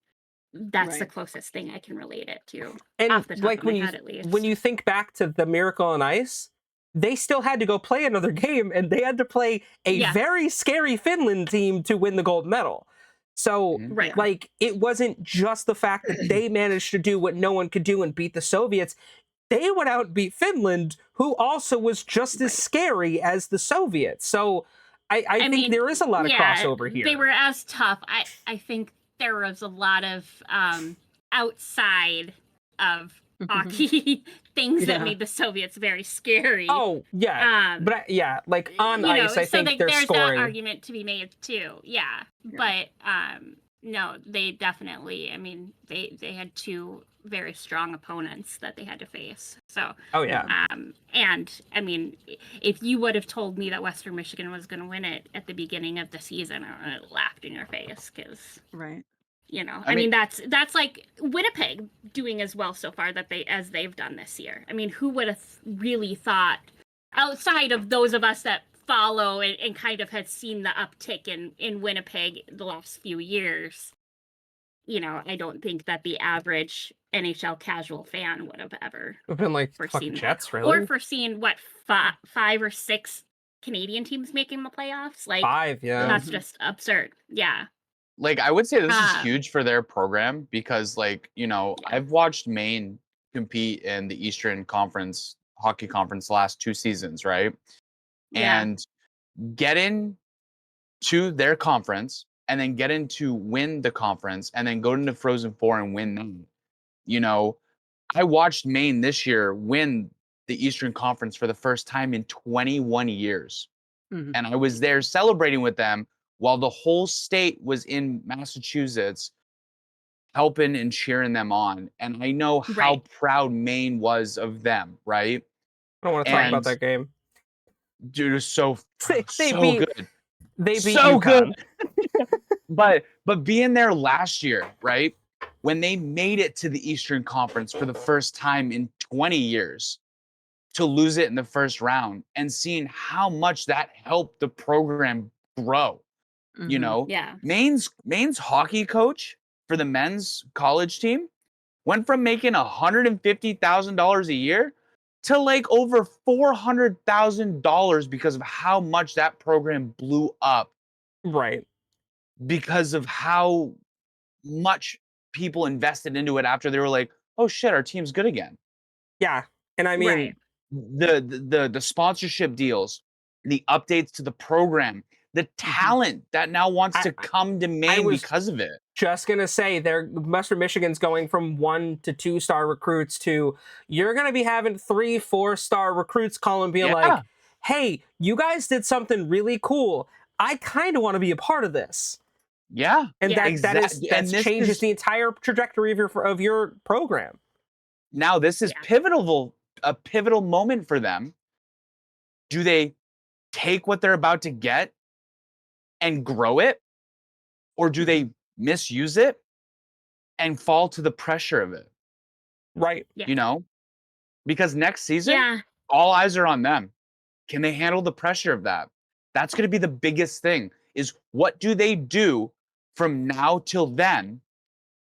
Speaker 1: that's the
Speaker 2: Right.
Speaker 1: closest thing I can relate it to,
Speaker 3: and
Speaker 1: off the top
Speaker 3: like
Speaker 1: of my head at least.
Speaker 3: when you think back to the Miracle on Ice, they still had to go play another game and they had to play a
Speaker 1: Yeah.
Speaker 3: very scary Finland team to win the gold medal. So
Speaker 4: Mhm.
Speaker 1: Right.
Speaker 3: like it wasn't just the fact that they managed to do what no one could do and beat the Soviets. They went out and beat Finland, who also was just as
Speaker 1: Right.
Speaker 3: scary as the Soviets. So I think
Speaker 1: mean,
Speaker 3: there is a lot of
Speaker 1: yeah,
Speaker 3: crossover here.
Speaker 1: they were as tough. I think there was a lot of outside of hockey things that
Speaker 2: Yeah.
Speaker 1: made the Soviets very scary.
Speaker 3: Oh yeah,
Speaker 1: Um,
Speaker 3: like on ice, I think their
Speaker 1: there's
Speaker 3: scoring.
Speaker 1: that argument to be made too. Yeah. But no, they definitely. I mean, they had two very strong opponents that they had to face. So
Speaker 3: Oh yeah,
Speaker 1: and I mean, if you would have told me that Western Michigan was going to win it at the beginning of the season, I would have laughed in your face because
Speaker 2: Right.
Speaker 1: I mean that's like Winnipeg doing as well so far as they've done this year. I mean, who would have really thought, outside of those of us that follow and kind of had seen the uptick in Winnipeg the last few years? I don't think that the average NHL casual fan would have ever
Speaker 3: we've been like
Speaker 1: foreseen
Speaker 3: fucking
Speaker 1: that.
Speaker 3: Jets, really.
Speaker 1: Or foreseen what five or six Canadian teams making the playoffs. Like
Speaker 3: 5, yeah.
Speaker 1: that's
Speaker 2: Mhm.
Speaker 1: just absurd. Yeah.
Speaker 4: Like, I would say this is
Speaker 1: Um,
Speaker 4: huge for their program because, like, I've watched Maine compete in the Eastern Conference Hockey Conference the last 2 seasons, right?
Speaker 1: Yeah.
Speaker 4: And get into their conference and then get into win the conference and then go into Frozen Four and win them. I watched Maine this year win the Eastern Conference for the first time in 21 years.
Speaker 2: Mhm.
Speaker 4: And I was there celebrating with them while the whole state was in Massachusetts helping and cheering them on. And I know how
Speaker 1: Right.
Speaker 4: proud Maine was of them, right?
Speaker 3: I don't want to talk about
Speaker 4: And
Speaker 3: that game.
Speaker 4: dude, it was so
Speaker 3: They
Speaker 4: so
Speaker 3: beat
Speaker 4: good.
Speaker 3: they beat
Speaker 4: So
Speaker 3: UConn.
Speaker 4: But being there last year, right? When they made it to the Eastern Conference for the first time in 20 years to lose it in the first round and seeing how much that helped the program grow.
Speaker 2: Mhm.
Speaker 1: Yeah.
Speaker 4: Maine's hockey coach for the men's college team went from making $150,000 a year to like over $400,000 because of how much that program blew up
Speaker 3: Right.
Speaker 4: because of how much people invested into it after they were like, oh shit, our team's good again.
Speaker 3: Yeah. And I mean,
Speaker 1: Right.
Speaker 4: the sponsorship deals, the updates to the program, the talent that now wants to come to Maine
Speaker 3: was
Speaker 4: because of it.
Speaker 3: just gonna say, Western Michigan's going from 1 to 2-star recruits to you're gonna be having 3, 4-star recruits calling, being like, "Hey, you guys did something really cool. I kind of want to be a part of this."
Speaker 4: Yeah,
Speaker 3: And
Speaker 1: Yeah.
Speaker 3: that changes the entire trajectory of your program.
Speaker 4: Now this is a pivotal moment for them. Do they take what they're about to get and grow it, or do they misuse it and fall to the pressure of it?
Speaker 3: Right.
Speaker 1: Yeah.
Speaker 4: You know, because next season,
Speaker 1: Yeah.
Speaker 4: all eyes are on them. Can they handle the pressure of that? That's going to be the biggest thing, is what do they do from now till then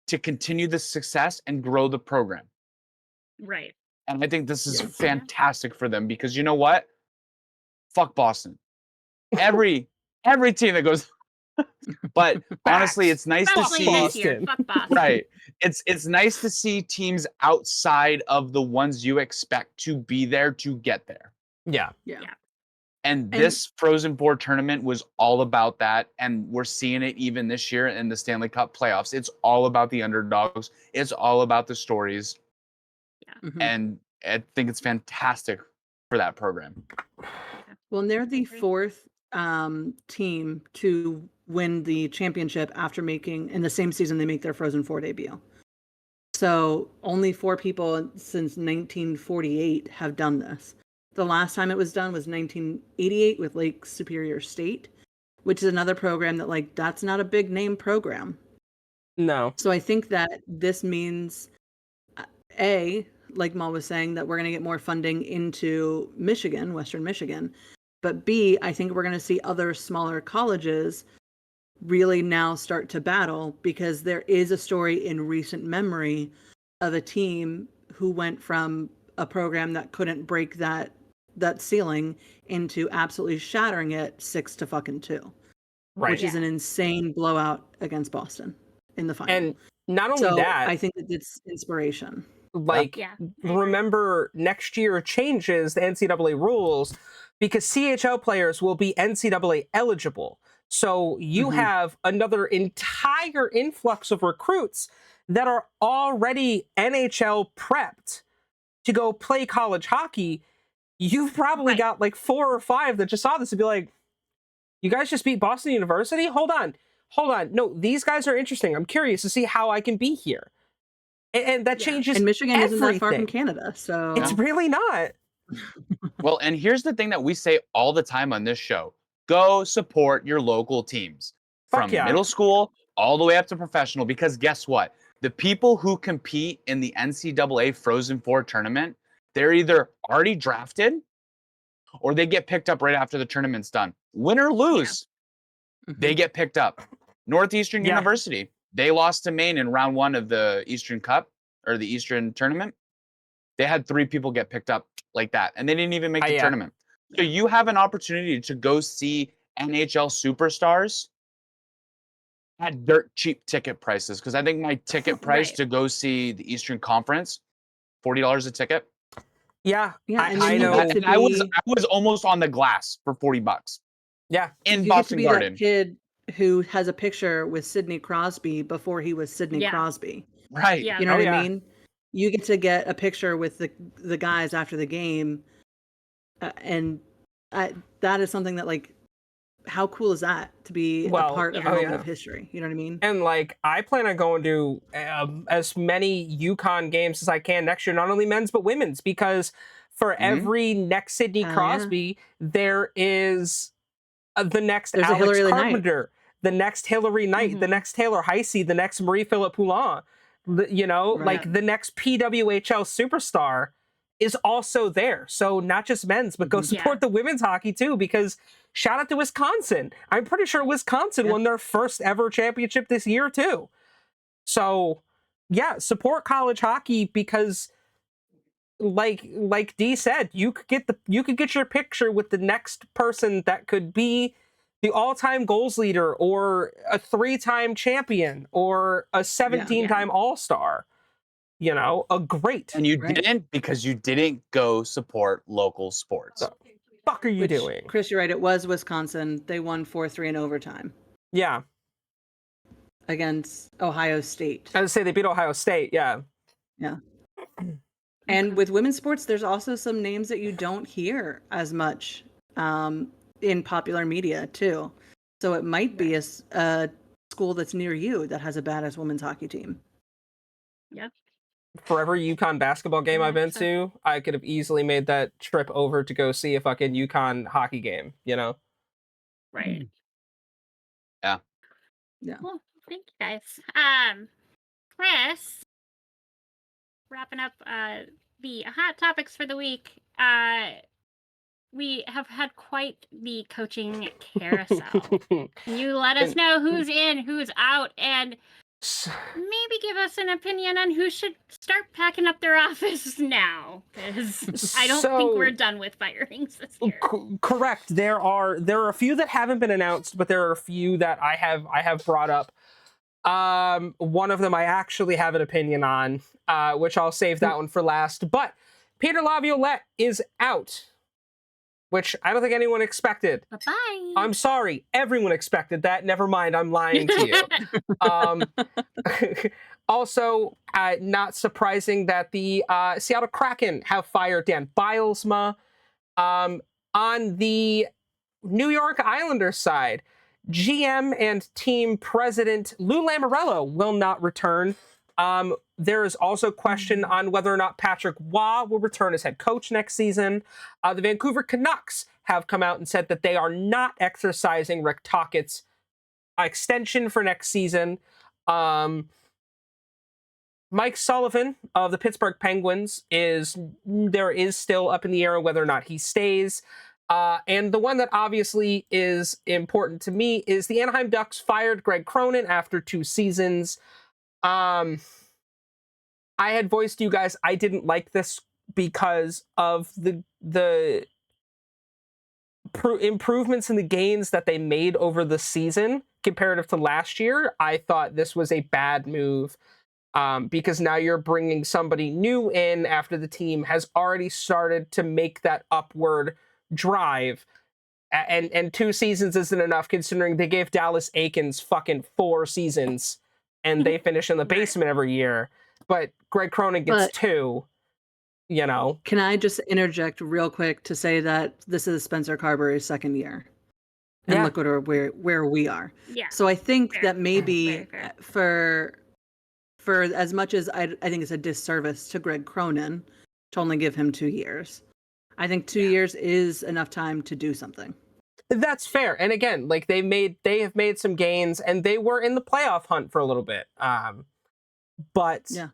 Speaker 4: to continue the success and grow the program?
Speaker 1: Right.
Speaker 4: And I think this is
Speaker 2: Yes.
Speaker 4: fantastic for them, because you know what? Fuck Boston. Every team that goes but honestly, it's nice to
Speaker 1: Especially
Speaker 4: see
Speaker 1: this year.
Speaker 3: Boston.
Speaker 1: Fuck Boston.
Speaker 4: right. It's nice to see teams outside of the ones you expect to be there to get there.
Speaker 3: Yeah.
Speaker 4: And this Frozen Four tournament was all about that. And we're seeing it even this year in the Stanley Cup playoffs. It's all about the underdogs. It's all about the stories. And I think it's fantastic for that program.
Speaker 2: Well, and they're the fourth team to win the championship after making, in the same season they make their Frozen Four debut. So only 4 people since 1948 have done this. The last time it was done was 1988 with Lake Superior State, which is another program that, like, that's not a big name program.
Speaker 3: No.
Speaker 2: So I think that this means, A, like Mal was saying, that we're going to get more funding into Michigan, Western Michigan. But B, I think we're going to see other smaller colleges really now start to battle, because there is a story in recent memory of a team who went from a program that couldn't break that ceiling into absolutely shattering it 6-2,
Speaker 3: Right.
Speaker 2: which is an insane blowout against Boston in the final.
Speaker 3: And not only
Speaker 2: so
Speaker 3: that,
Speaker 2: I think that it's inspiration.
Speaker 3: like, remember, next year changes the NCAA rules, because CHL players will be NCAA eligible. So you have another entire influx of recruits that are already NHL prepped to go play college hockey. You've probably got like 4 or 5 that just saw this and be like, you guys just beat Boston University? Hold on. No, these guys are interesting. I'm curious to see how I can be here. And that changes
Speaker 2: And Michigan
Speaker 3: everything.
Speaker 2: isn't that far from Canada, so
Speaker 3: it's really not.
Speaker 4: Well, and here's the thing that we say all the time on this show. Go support your local teams. From middle school all the way up to professional, because guess what? The people who compete in the NCAA Frozen Four tournament, they're either already drafted or they get picked up right after the tournament's done. Win or lose, they get picked up. Northeastern University, they lost to Maine in round 1 of the Eastern Cup, or the Eastern tournament. They had 3 people get picked up like that, and they didn't even make the tournament. So you have an opportunity to go see NHL superstars at dirt cheap ticket prices. Because I think my ticket price to go see the Eastern Conference, $40 a ticket.
Speaker 2: Yeah,
Speaker 3: I know.
Speaker 4: And I was almost on the glass for $40.
Speaker 3: Yeah,
Speaker 2: you
Speaker 4: in
Speaker 2: get
Speaker 4: Boston
Speaker 2: to be
Speaker 4: Garden.
Speaker 2: that kid who has a picture with Sidney Crosby before he was Sidney Crosby.
Speaker 4: Right.
Speaker 2: You know what I mean? You get to get a picture with the guys after the game, and that is something that, like, how cool is that to be a part of a moment of history? You know what I mean?
Speaker 3: And, like, I plan on going to as many UConn games as I can next year, not only men's but women's, because for every next Sidney Crosby, there is the next
Speaker 2: There's a
Speaker 3: Alex
Speaker 2: Hillary
Speaker 3: Carpenter, the next Hillary Knight, the next Taylor Heisey, the next Marie-Philip Poulin, like the next PWHL superstar is also there. So not just men's, but go support the women's hockey too, because shout out to Wisconsin. I'm pretty sure Wisconsin won their first ever championship this year too. So yeah, support college hockey, because like Dee said, you could get your picture with the next person that could be the all-time goals leader, or a 3-time champion, or a 17-time all-star. You know, a great.
Speaker 4: And you
Speaker 2: Right.
Speaker 4: didn't because you didn't go support local sports.
Speaker 3: The fuck are you
Speaker 2: Which,
Speaker 3: doing?
Speaker 2: Chris, you're right. It was Wisconsin. They won 4-3 in overtime
Speaker 3: Yeah.
Speaker 2: against Ohio State.
Speaker 3: I would say they beat Ohio State. Yeah.
Speaker 2: Yeah. And with women's sports, there's also some names that you don't hear as much in popular media too. So it might be a school that's near you that has a badass women's hockey team.
Speaker 1: Yep.
Speaker 3: For every UConn basketball game I've been
Speaker 1: 100%.
Speaker 3: to, I could have easily made that trip over to go see a fucking UConn hockey game, you know?
Speaker 1: Right.
Speaker 2: Yeah.
Speaker 1: Well, thank you guys. Chris, wrapping up the hot topics for the week. We have had quite the coaching carousel. Can you let us know who's in, who's out, and maybe give us an opinion on who should start packing up their office now? Because I don't think we're done with firings this year.
Speaker 3: Correct. There are a few that haven't been announced, but there are a few that I have brought up. One of them I actually have an opinion on, which I'll save that one for last. But Peter Laviolette is out, which I don't think anyone expected.
Speaker 1: Bye-bye.
Speaker 3: I'm sorry, everyone expected that. Never mind, I'm lying to you. Also, not surprising that the Seattle Kraken have fired Dan Bilesma. On the New York Islanders side, GM and team president Lou Lamoriello will not return. There is also question on whether or not Patrick Waugh will return as head coach next season. The Vancouver Canucks have come out and said that they are not exercising Rick Tockett's extension for next season. Mike Sullivan of the Pittsburgh Penguins is still up in the air whether or not he stays. And the one that obviously is important to me is the Anaheim Ducks fired Greg Cronin after 2 seasons. I had voiced to you guys I didn't like this because of the improvements in the gains that they made over the season comparative to last year. I thought this was a bad move because now you're bringing somebody new in after the team has already started to make that upward drive. And 2 seasons isn't enough considering they gave Dallas Aikens fucking 4 seasons and they finish in the basement every year. But Greg Cronin gets 2, you know.
Speaker 2: Can I just interject real quick to say that this is Spencer Carberry's 2nd year? And look at where we are.
Speaker 1: Yeah.
Speaker 2: So I think that maybe for as much as I think it's a disservice to Greg Cronin to only give him 2 years. I think 2 years is enough time to do something.
Speaker 3: That's fair. And again, like they have made some gains and they were in the playoff hunt for a little bit. But
Speaker 2: yeah.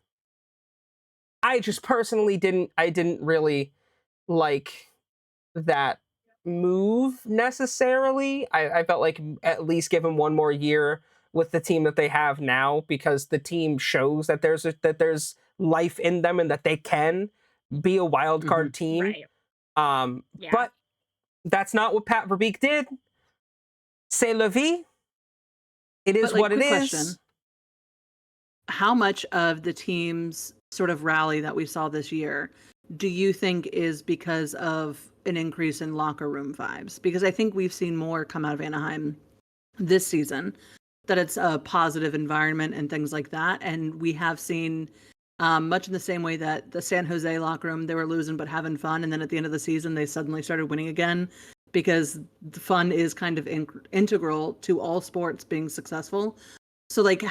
Speaker 3: I just personally didn't really like that move necessarily. I felt like at least give him 1 more year with the team that they have now, because the team shows that there's life in them and that they can be a wild card team.
Speaker 1: Right.
Speaker 3: But that's not what Pat Verbeek did. C'est la vie. It is what it is.
Speaker 2: Question. How much of the team's sort of rally that we saw this year do you think is because of an increase in locker room vibes? Because I think we've seen more come out of Anaheim this season, that it's a positive environment and things like that. And we have seen much in the same way that the San Jose locker room, they were losing but having fun. And then at the end of the season, they suddenly started winning again, because the fun is kind of integral to all sports being successful. So like,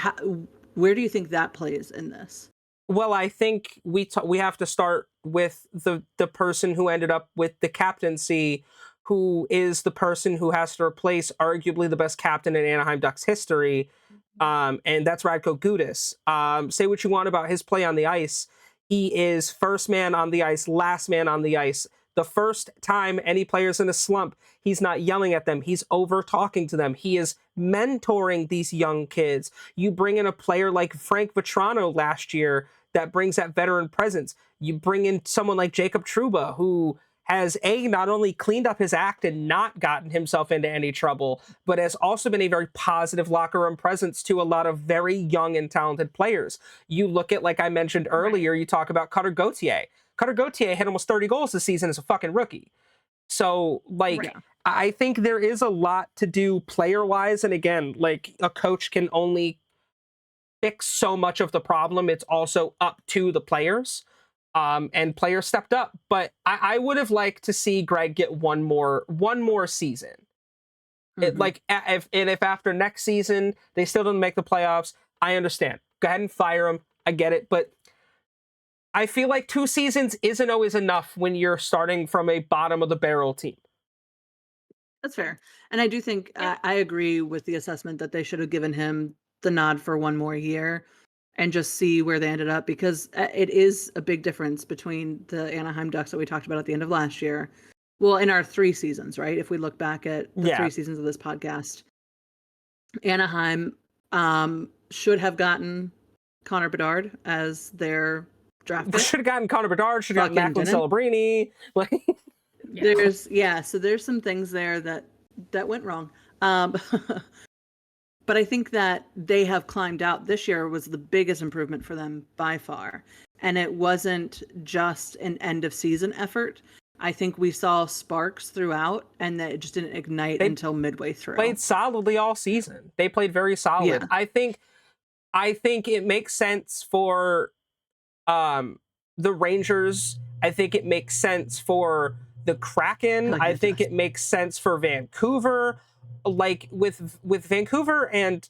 Speaker 2: where do you think that plays in this?
Speaker 3: Well, I think we have to start with the person who ended up with the captaincy, who is the person who has to replace arguably the best captain in Anaheim Ducks history, and that's Radko Gudas. Say what you want about his play on the ice. He is first man on the ice, last man on the ice. The first time any player's in a slump, he's not yelling at them. He's over talking to them. He is mentoring these young kids. You bring in a player like Frank Vetrano last year that brings that veteran presence. You bring in someone like Jacob Trouba, who has not only cleaned up his act and not gotten himself into any trouble, but has also been a very positive locker room presence to a lot of very young and talented players. You look at, like I mentioned earlier, you talk about Cutter Gauthier. Cutter Gauthier hit almost 30 goals this season as a fucking rookie. So, like,
Speaker 1: Right.
Speaker 3: I think there is a lot to do player-wise, and again, like, a coach can only fix so much of the problem. It's also up to the players. And players stepped up, but I would have liked to see Greg get one more season. If after next season they still don't make the playoffs, I understand. Go ahead and fire him. I get it, but I feel like 2 seasons isn't always enough when you're starting from a bottom of the barrel team.
Speaker 2: That's fair. And I do think I agree with the assessment that they should have given him the nod for one more year and just see where they ended up, because it is a big difference between the Anaheim Ducks that we talked about at the end of last year. Well, in our 3 seasons, right? If we look back at the 3 seasons of this podcast, Anaheim should have gotten Connor Bedard as their draft pick.
Speaker 3: Should have gotten Connor Bedard, should have gotten Macklin Celebrini. Like,
Speaker 2: so there's some things there that went wrong. But I think that they have climbed out. This year was the biggest improvement for them by far. And it wasn't just an end of season effort. I think we saw sparks throughout, and that it just didn't ignite until midway through.
Speaker 3: Played solidly all season. They played very solid. Yeah. I think it makes sense for the Rangers. I think it makes sense for the Kraken. I think it makes sense for Vancouver. Like with Vancouver and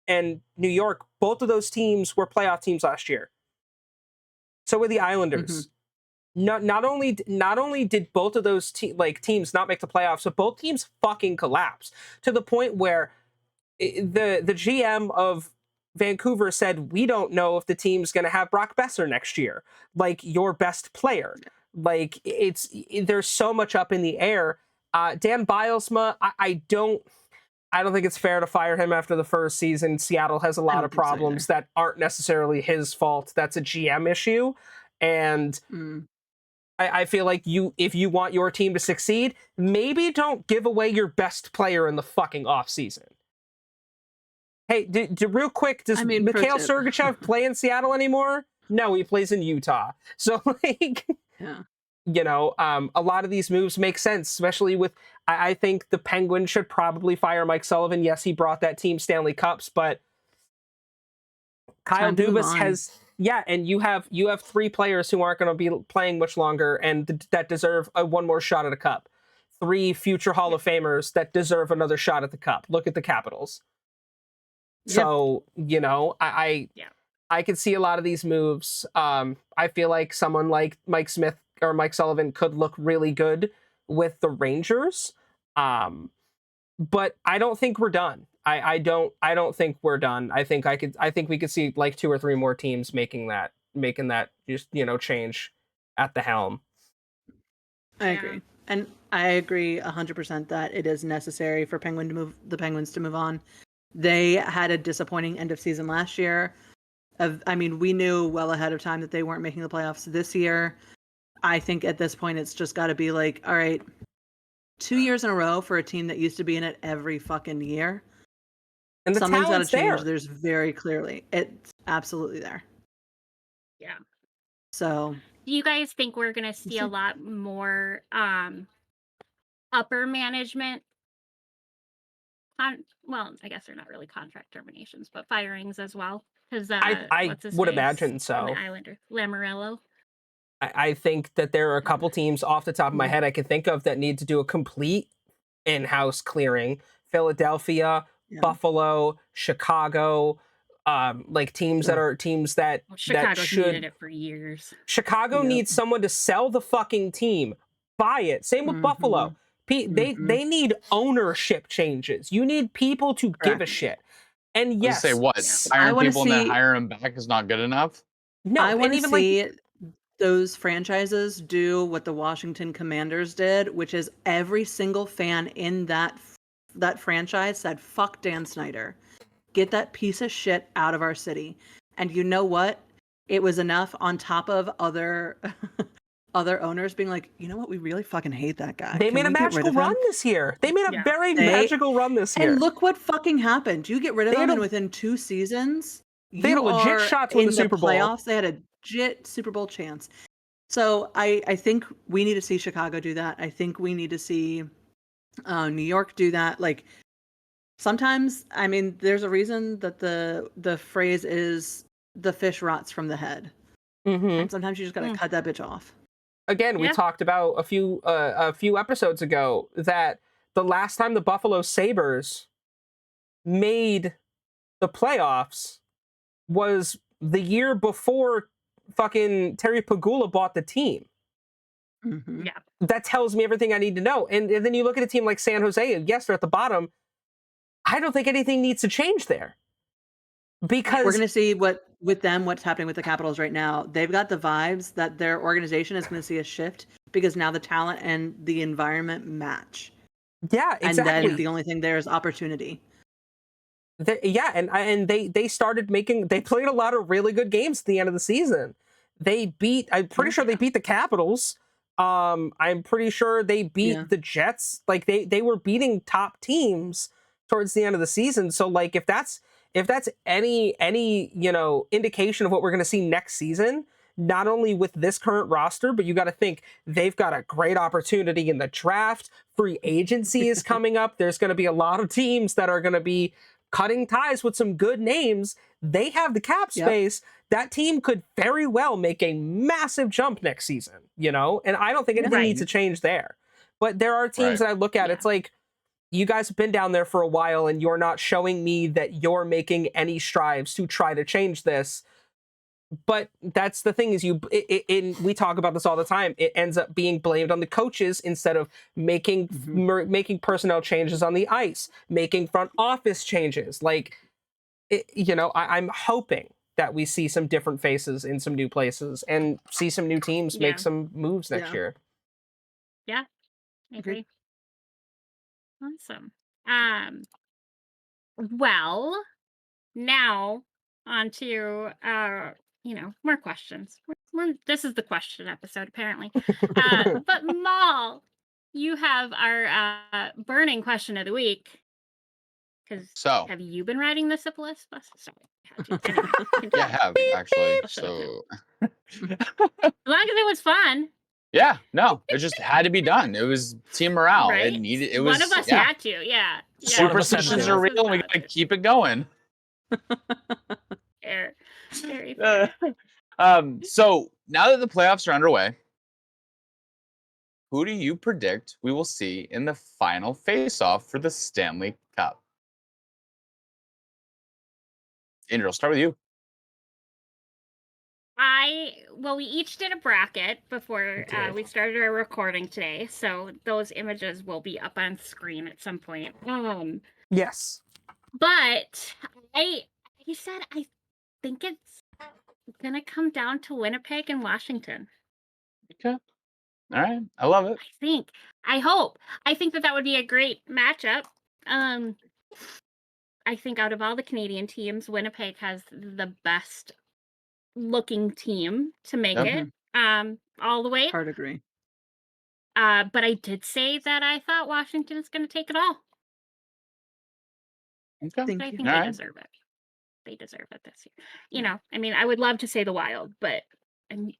Speaker 3: New York, both of those teams were playoff teams last year. So were the Islanders. Not only did both of those teams not make the playoffs, but both teams fucking collapsed to the point where the GM of Vancouver said, "We don't know if the team's going to have Brock Besser next year, like your best player." Like there's so much up in the air. Dan Bilesma, I don't think it's fair to fire him after the first season. Seattle has a lot of problems that aren't necessarily his fault. That's a GM issue. And I feel like if you want your team to succeed, maybe don't give away your best player in the fucking offseason. Hey, real quick, does Mikhail Sergachev play in Seattle anymore? No, he plays in Utah. So, like...
Speaker 2: Yeah.
Speaker 3: You know, a lot of these moves make sense, especially with, I think the Penguins should probably fire Mike Sullivan. Yes, he brought that team Stanley Cups, but Kyle Dubas has, and you have 3 players who aren't going to be playing much longer and that deserve one more shot at a cup. 3 future Hall of Famers that deserve another shot at the cup. Look at the Capitals. So, you know, I could see a lot of these moves. I feel like someone like Mike Smith or Mike Sullivan could look really good with the Rangers. But I don't think we're done. I don't think we're done. I think we could see like 2 or 3 more teams making that just, you know, change at the helm.
Speaker 2: I agree. And I agree 100% that it is necessary for the Penguins to move on. They had a disappointing end of season last year. We knew well ahead of time that they weren't making the playoffs this year. I think at this point, it's just got to be like, all right, 2 years in a row for a team that used to be in it every fucking year.
Speaker 3: And the
Speaker 2: something's got to change.
Speaker 3: there.
Speaker 2: There's very clearly, it's absolutely there.
Speaker 1: Yeah.
Speaker 2: So,
Speaker 1: do you guys think we're going to see a lot more upper management? Well, I guess they're not really contract terminations, but firings as well. Because
Speaker 3: I would imagine so.
Speaker 1: Islander Lamoriello.
Speaker 3: I think that there are a couple teams off the top of my head I can think of that need to do a complete in-house clearing. Philadelphia, Buffalo, Chicago, like teams that
Speaker 1: Chicago's needed it for years.
Speaker 3: Chicago needs someone to sell the fucking team, buy it. Same with Buffalo. They need ownership changes. You need people to give a shit. And yes,
Speaker 4: say what? Hiring people and then hiring them back is not good enough.
Speaker 2: No, I want to see those franchises do what the Washington Commanders did, which is every single fan in that franchise said, "Fuck Dan Snyder, get that piece of shit out of our city." And you know what? It was enough on top of other other owners being like, you know what, we really fucking hate that guy.
Speaker 3: They
Speaker 2: Can
Speaker 3: made a
Speaker 2: we get rid
Speaker 3: magical
Speaker 2: of him?
Speaker 3: run this year. They made a
Speaker 1: Yeah.
Speaker 3: very
Speaker 2: They-
Speaker 3: magical run this year.
Speaker 2: And look what fucking happened. You get rid of
Speaker 3: They had
Speaker 2: him,
Speaker 3: a-
Speaker 2: and within 2 seasons,
Speaker 3: They had a
Speaker 2: you
Speaker 3: legit
Speaker 2: are
Speaker 3: shot to win
Speaker 2: in
Speaker 3: the Super Bowl.
Speaker 2: playoffs. They had a legit Super Bowl chance. So I think we need to see Chicago do that. I think we need to see New York do that. Like, sometimes, I mean, there's a reason that the phrase is the fish rots from the head.
Speaker 3: Mm-hmm.
Speaker 2: And sometimes you just gotta cut that bitch off.
Speaker 3: Again, we
Speaker 1: Yeah.
Speaker 3: talked about a few episodes ago that the last time the Buffalo Sabres made the playoffs was the year before fucking Terry Pagula bought the team.
Speaker 2: Mhm.
Speaker 1: Yeah.
Speaker 3: That tells me everything I need to know. And then you look at a team like San Jose, and yes, they're at the bottom. I don't think anything needs to change there. Because
Speaker 2: We're gonna see what's happening with the Capitals right now. They've got the vibes that their organization is gonna see a shift because now the talent and the environment match.
Speaker 3: yeah, exactly.
Speaker 2: And then the only thing there is opportunity.
Speaker 3: And they started making. They played a lot of really good games at the end of the season. They beat. I'm pretty sure they beat the Capitals. I'm pretty sure they beat the Jets. Like they were beating top teams towards the end of the season. So like if that's any indication of what we're going to see next season, not only with this current roster, but you got to think they've got a great opportunity in the draft. Free agency is coming up. There's going to be a lot of teams that are going to be cutting ties with some good names. They have the cap space. That team could very well make a massive jump next season, and I don't think anything needs to change there. But there are teams that I look at, it's like, you guys have been down there for a while and you're not showing me that you're making any strives to try to change this. But that's the thing is we talk about this all the time. It ends up being blamed on the coaches instead of making personnel changes on the ice, making front office changes. Like, I'm hoping that we see some different faces in some new places and see some new teams make some moves next year.
Speaker 1: Yeah, I agree. Awesome. Well, now on to more questions. This is the question episode, apparently. But Mal, you have our burning question of the week. Because have you been riding the syphilis bus? Sorry. Anyway,
Speaker 4: Yeah, I have actually.
Speaker 1: Beep.
Speaker 4: So
Speaker 1: as long as it was fun.
Speaker 4: yeah, no, it just had to be done. It was team morale.
Speaker 1: Right?
Speaker 4: It was
Speaker 1: one of us had to, yeah.
Speaker 4: Superstitions are real and we gotta keep it going.
Speaker 1: Very fair.
Speaker 4: So now that the playoffs are underway, who do you predict we will see in the final face-off for the Stanley Cup? Andrew, I'll start with you.
Speaker 1: We each did a bracket before we started our recording today, so those images will be up on screen at some point.
Speaker 3: Yes.
Speaker 1: But I think it's gonna come down to Winnipeg and Washington.
Speaker 4: Okay. All right. I love it.
Speaker 1: I think that would be a great matchup. I think out of all the Canadian teams, Winnipeg has the best looking team to make it all the way.
Speaker 2: Hard agree.
Speaker 1: But I did say that I thought Washington is going to take it all.
Speaker 4: Okay.
Speaker 1: I think they deserve it. They deserve it this year. I would love to say the Wild, but I'm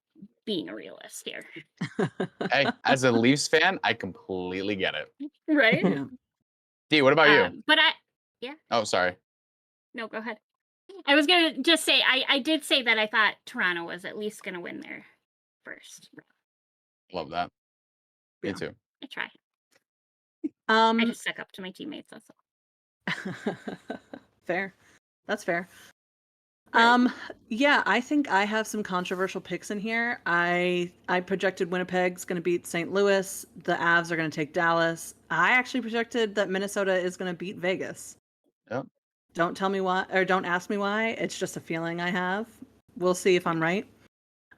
Speaker 1: being a realist here.
Speaker 4: Hey, as a Leafs fan, I completely get it.
Speaker 1: Right?
Speaker 2: Yeah.
Speaker 4: Dee, what about you?
Speaker 1: But
Speaker 4: Oh, sorry.
Speaker 1: No, go ahead. I was going to just say, I did say that I thought Toronto was at least going to win their first.
Speaker 4: Love that. Me too.
Speaker 1: I try. I just suck up to my teammates, that's all.
Speaker 2: Fair. That's fair.
Speaker 1: Right.
Speaker 2: Yeah, I think I have some controversial picks in here. I projected Winnipeg's going to beat St. Louis. The Avs are going to take Dallas. I actually projected that Minnesota is going to beat Vegas.
Speaker 4: Yep.
Speaker 2: Don't tell me why, or don't ask me why. It's just a feeling I have. We'll see if I'm right.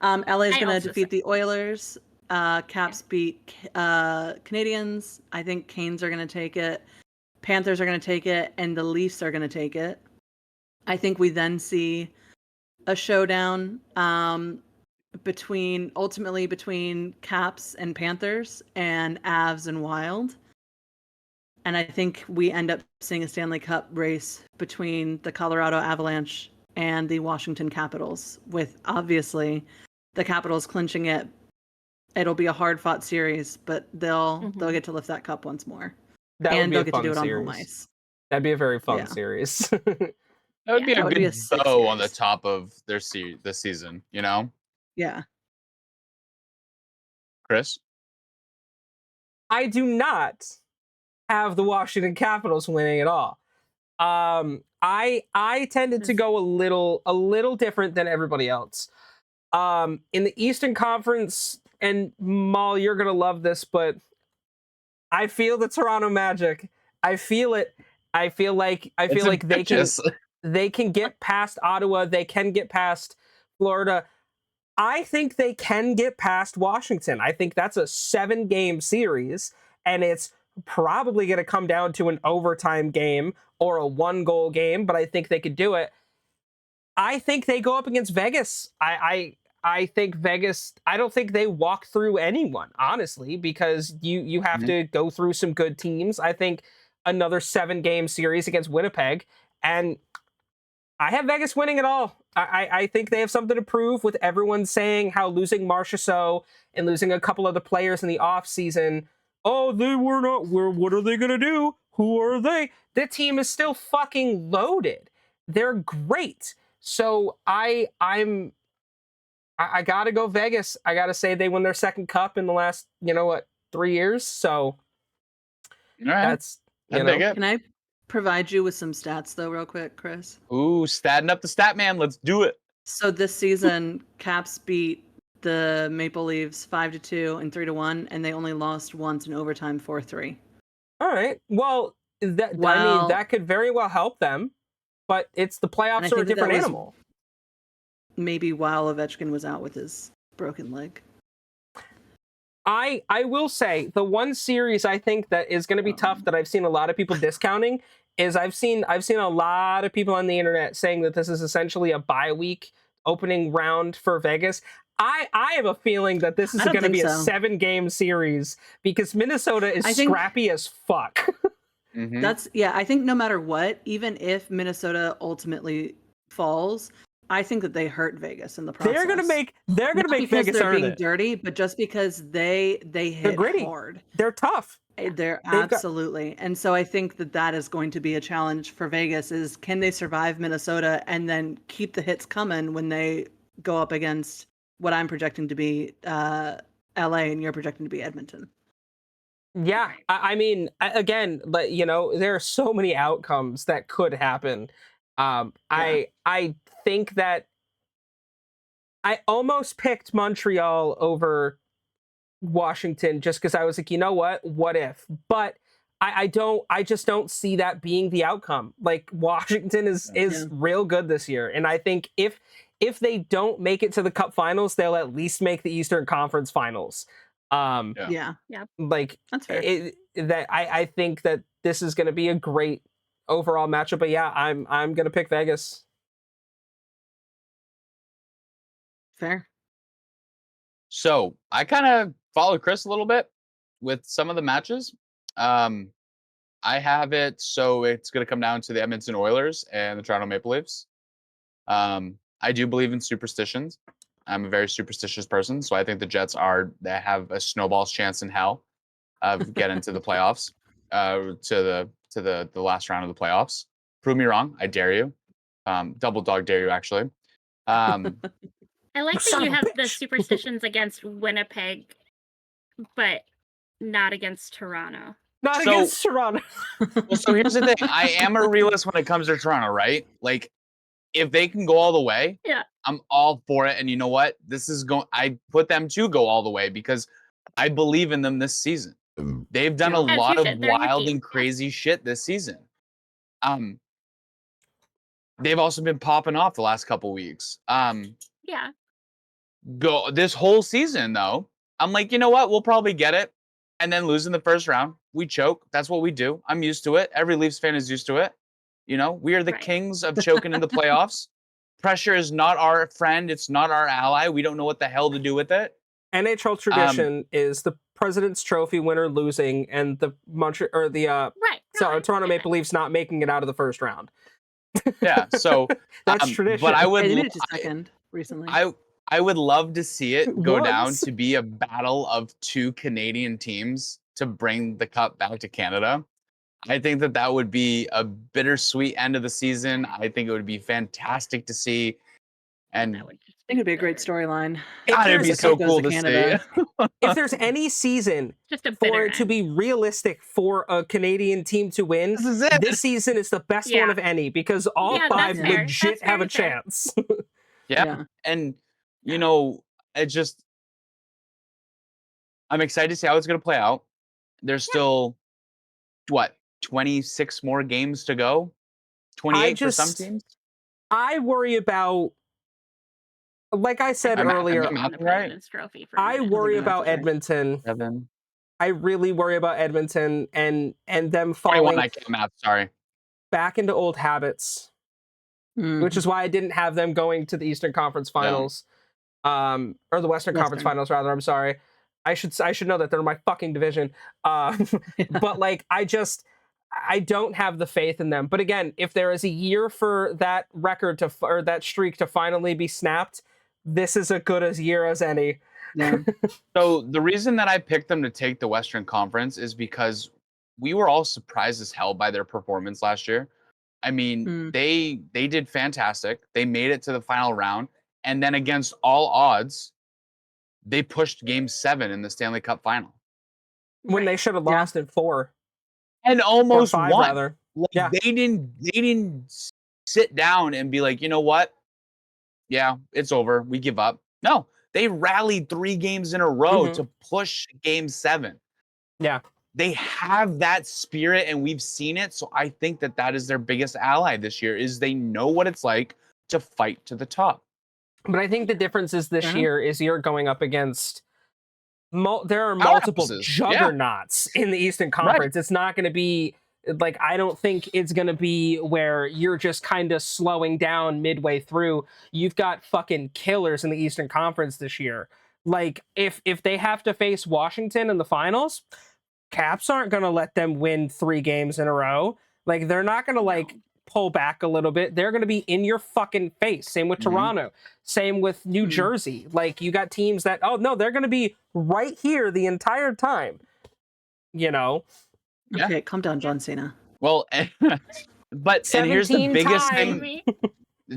Speaker 2: LA is going to defeat the Oilers. Caps beat Canadians. I think Canes are going to take it. Panthers are going to take it, and the Leafs are going to take it. I think we then see a showdown. ultimately between Caps and Panthers and Avs and Wild. And I think we end up seeing a Stanley Cup race between the Colorado Avalanche and the Washington Capitals, with obviously the Capitals clinching it. It'll be a hard-fought series, but they'll get to lift that cup once more,
Speaker 3: That would
Speaker 2: and
Speaker 3: be
Speaker 2: they'll
Speaker 3: a
Speaker 2: get to do
Speaker 3: fun
Speaker 2: it on home
Speaker 3: series.
Speaker 2: ice.
Speaker 3: That'd be a very fun
Speaker 2: Yeah.
Speaker 3: series.
Speaker 4: That would be
Speaker 2: That
Speaker 4: a
Speaker 2: would be
Speaker 4: good
Speaker 2: a sick
Speaker 4: bow on the
Speaker 2: series.
Speaker 4: top of their the season, you know?
Speaker 2: Yeah.
Speaker 4: Chris?
Speaker 3: I do not have the Washington Capitals winning at all. I tended to go a little different than everybody else. In the Eastern Conference, and Maul, you're gonna love this, but I feel the Toronto Magic. I feel it. I feel like they can get past Ottawa. They can get past Florida. I think they can get past Washington. I think that's a 7-game series, and it's probably going to come down to an overtime game or a 1-goal game, but I think they could do it. I think they go up against Vegas. I think Vegas, I don't think they walk through anyone, honestly, because you have to go through some good teams. I think another 7-game series against Winnipeg, and I have Vegas winning it all. I think they have something to prove, with everyone saying how losing Marchessault and losing a couple other players in the offseason, oh, they were not, what are they going to do? Who are they? The team is still fucking loaded. They're great. So I gotta go Vegas. I gotta say they won their second cup in the last, 3 years. So
Speaker 4: All right.
Speaker 3: that's,
Speaker 4: I dig it.
Speaker 2: Can I provide you with some stats, though, real quick, Chris?
Speaker 4: Ooh, statting up the stat man. Let's do it.
Speaker 2: So this season, Caps beat the Maple Leafs 5-2 and 3-1, and they only lost once in overtime 4-3.
Speaker 3: all right. Well,
Speaker 2: Well-
Speaker 3: that could very well help them, but it's the
Speaker 2: And I
Speaker 3: playoffs are a
Speaker 2: think that
Speaker 3: different
Speaker 2: was-
Speaker 3: animal.
Speaker 2: Maybe while Ovechkin was out with his broken leg.
Speaker 3: I will say the one series I think that is going to be tough that I've seen a lot of people discounting is I've seen a lot of people on the internet saying that this is essentially a bye week opening round for Vegas. I have a feeling that this is
Speaker 2: I don't
Speaker 3: going to
Speaker 2: think
Speaker 3: be a
Speaker 2: so.
Speaker 3: 7-game series because Minnesota is
Speaker 2: I think-
Speaker 3: scrappy as fuck.
Speaker 4: Mhm.
Speaker 2: I think no matter what, even if Minnesota ultimately falls, I think that they hurt Vegas in the process.
Speaker 3: they're going to make
Speaker 2: Not because
Speaker 3: Vegas
Speaker 2: they're
Speaker 3: earn
Speaker 2: being
Speaker 3: it.
Speaker 2: dirty, but just because they hit
Speaker 3: gritty.
Speaker 2: hard.
Speaker 3: They're tough.
Speaker 2: They're
Speaker 3: They've got-
Speaker 2: absolutely. And so I think that is going to be a challenge for Vegas, is can they survive Minnesota and then keep the hits coming when they go up against what I'm projecting to be LA and you're projecting to be Edmonton.
Speaker 3: Yeah, I mean, again, but there are so many outcomes that could happen. I think that I almost picked Montreal over Washington just because I was like, you know what if? But I just don't see that being the outcome. Like, Washington is
Speaker 2: Yeah.
Speaker 3: real good this year, and I think if they don't make it to the Cup Finals, they'll at least make the Eastern Conference Finals.
Speaker 2: Yeah.
Speaker 3: Like,
Speaker 2: That's fair.
Speaker 3: I think that this is going to be a great overall matchup. But yeah, I'm going to pick Vegas.
Speaker 2: Fair.
Speaker 4: So I kind of followed Chris a little bit with some of the matches. I have it so it's going to come down to the Edmonton Oilers and the Toronto Maple Leafs. I do believe in superstitions. I'm a very superstitious person, so I think the Jets they have a snowball's chance in hell of getting to the playoffs, to the last round of the playoffs. Prove me wrong. I dare you. Double dog dare you, actually.
Speaker 1: I like
Speaker 3: Son
Speaker 1: that you
Speaker 3: of a
Speaker 1: have the
Speaker 3: bitch.
Speaker 1: superstitions against Winnipeg, but not against Toronto.
Speaker 3: Not
Speaker 4: So-
Speaker 3: against Toronto.
Speaker 4: Well, so here's the thing. I am a realist when it comes to Toronto, right? Like, if they can go all the way,
Speaker 1: Yeah.
Speaker 4: I'm all for it. And you know what? I put them to go all the way because I believe in them this season. They've done a
Speaker 2: Yeah.
Speaker 1: As
Speaker 4: lot
Speaker 1: you
Speaker 4: of
Speaker 1: should. They're your
Speaker 4: wild
Speaker 1: team.
Speaker 4: and crazy shit this season. They've also been popping off the last couple weeks.
Speaker 1: Yeah.
Speaker 4: Go this whole season though. I'm like, you know what? We'll probably get it, and then lose in the first round. We choke. That's what we do. I'm used to it. Every Leafs fan is used to it. We are the
Speaker 1: Right.
Speaker 4: kings of choking in the playoffs. pressure is not our friend. It's not our ally. We don't know what the hell to do with it.
Speaker 3: NHL tradition is the President's Trophy winner losing and the
Speaker 1: Right.
Speaker 3: Toronto Maple Leafs not making it out of the first round.
Speaker 4: Yeah, so
Speaker 3: That's tradition.
Speaker 4: But I would
Speaker 2: They made it to second recently.
Speaker 4: I would love to see it go down
Speaker 3: Once.
Speaker 4: to be a battle of two Canadian teams to bring the cup back to Canada. I think that would be a bittersweet end of the season. I think it would be fantastic to see. And
Speaker 2: I think it'd be a great storyline.
Speaker 4: God, it'd be
Speaker 3: there's-
Speaker 4: so
Speaker 2: Cup goes
Speaker 4: cool
Speaker 2: to
Speaker 4: to see.
Speaker 2: Canada.
Speaker 3: If there's any season
Speaker 1: Just a
Speaker 3: for
Speaker 1: bitter
Speaker 3: it to
Speaker 1: end.
Speaker 3: be realistic for a Canadian team to win,
Speaker 4: This is it.
Speaker 3: this season is the best
Speaker 1: Yeah.
Speaker 3: one of any because all
Speaker 1: Yeah,
Speaker 3: five
Speaker 2: that's fair.
Speaker 3: legit
Speaker 1: That's
Speaker 3: have a
Speaker 1: very fair.
Speaker 3: chance.
Speaker 4: Yeah. And you know, it just I'm excited to see how it's going to play out. There's still what 26 more games to go. 28 for some
Speaker 3: just-
Speaker 4: teams.
Speaker 3: I worry about, like I said
Speaker 4: I'm
Speaker 3: earlier,
Speaker 4: I'm
Speaker 1: On the
Speaker 4: happy, right?
Speaker 1: President's Trophy for a
Speaker 3: I
Speaker 1: minute.
Speaker 3: worry
Speaker 2: think
Speaker 3: about
Speaker 2: that's right.
Speaker 3: Edmonton.
Speaker 4: 7.
Speaker 3: I really worry about Edmonton and them
Speaker 4: 21.
Speaker 3: falling
Speaker 4: I can't math. Sorry.
Speaker 3: back into old habits,
Speaker 2: Mm.
Speaker 3: which is why I didn't have them going to the Eastern Conference Finals, or the Western Conference
Speaker 2: Western.
Speaker 3: Finals rather. I'm sorry. I should know that they're my fucking division. But like I don't have the faith in them. But again, if there is a year for that record or that streak to finally be snapped, this is as good a year as any.
Speaker 2: Yeah.
Speaker 4: So the reason that I picked them to take the Western Conference is because we were all surprised as hell by their performance last year. I mean,
Speaker 2: Mm.
Speaker 4: they did fantastic. They made it to the final round, and then against all odds, they pushed Game 7 in the Stanley Cup final
Speaker 3: When they should have
Speaker 2: Yeah.
Speaker 3: lost in 4
Speaker 4: and
Speaker 3: or
Speaker 4: almost
Speaker 3: 5
Speaker 4: won.
Speaker 3: rather.
Speaker 4: Like,
Speaker 3: Yeah.
Speaker 4: they didn't sit down and be like, you know what? Yeah, it's over. We give up. No, they rallied 3 games in a row
Speaker 3: Mhm.
Speaker 4: to push Game 7.
Speaker 3: Yeah.
Speaker 4: They have that spirit, and we've seen it. So I think that is their biggest ally this year. Is they know what it's like to fight to the top.
Speaker 3: But I think the difference is this
Speaker 2: Fair enough.
Speaker 3: year is you're going up against there are
Speaker 4: Powerhouses,
Speaker 3: multiple
Speaker 4: yeah.
Speaker 3: juggernauts in the Eastern Conference. It's not going to be like, I don't think it's going to be where you're just kind of slowing down midway through. You've got fucking killers in the Eastern Conference this year. Like if they have to face Washington in the finals, Caps aren't going to let them win 3 games in a row. Like they're not going to like pull back a little bit. They're going to be in your fucking face. Same with
Speaker 4: Mhm.
Speaker 3: Toronto. Same with New
Speaker 2: Mhm.
Speaker 3: Jersey. Like you got teams that, oh no, they're going to be right here the entire time. You know,
Speaker 4: Yeah.
Speaker 2: Okay, calm down, John Cena.
Speaker 4: Well, and here's the
Speaker 3: 17
Speaker 4: biggest
Speaker 3: times.
Speaker 4: thing.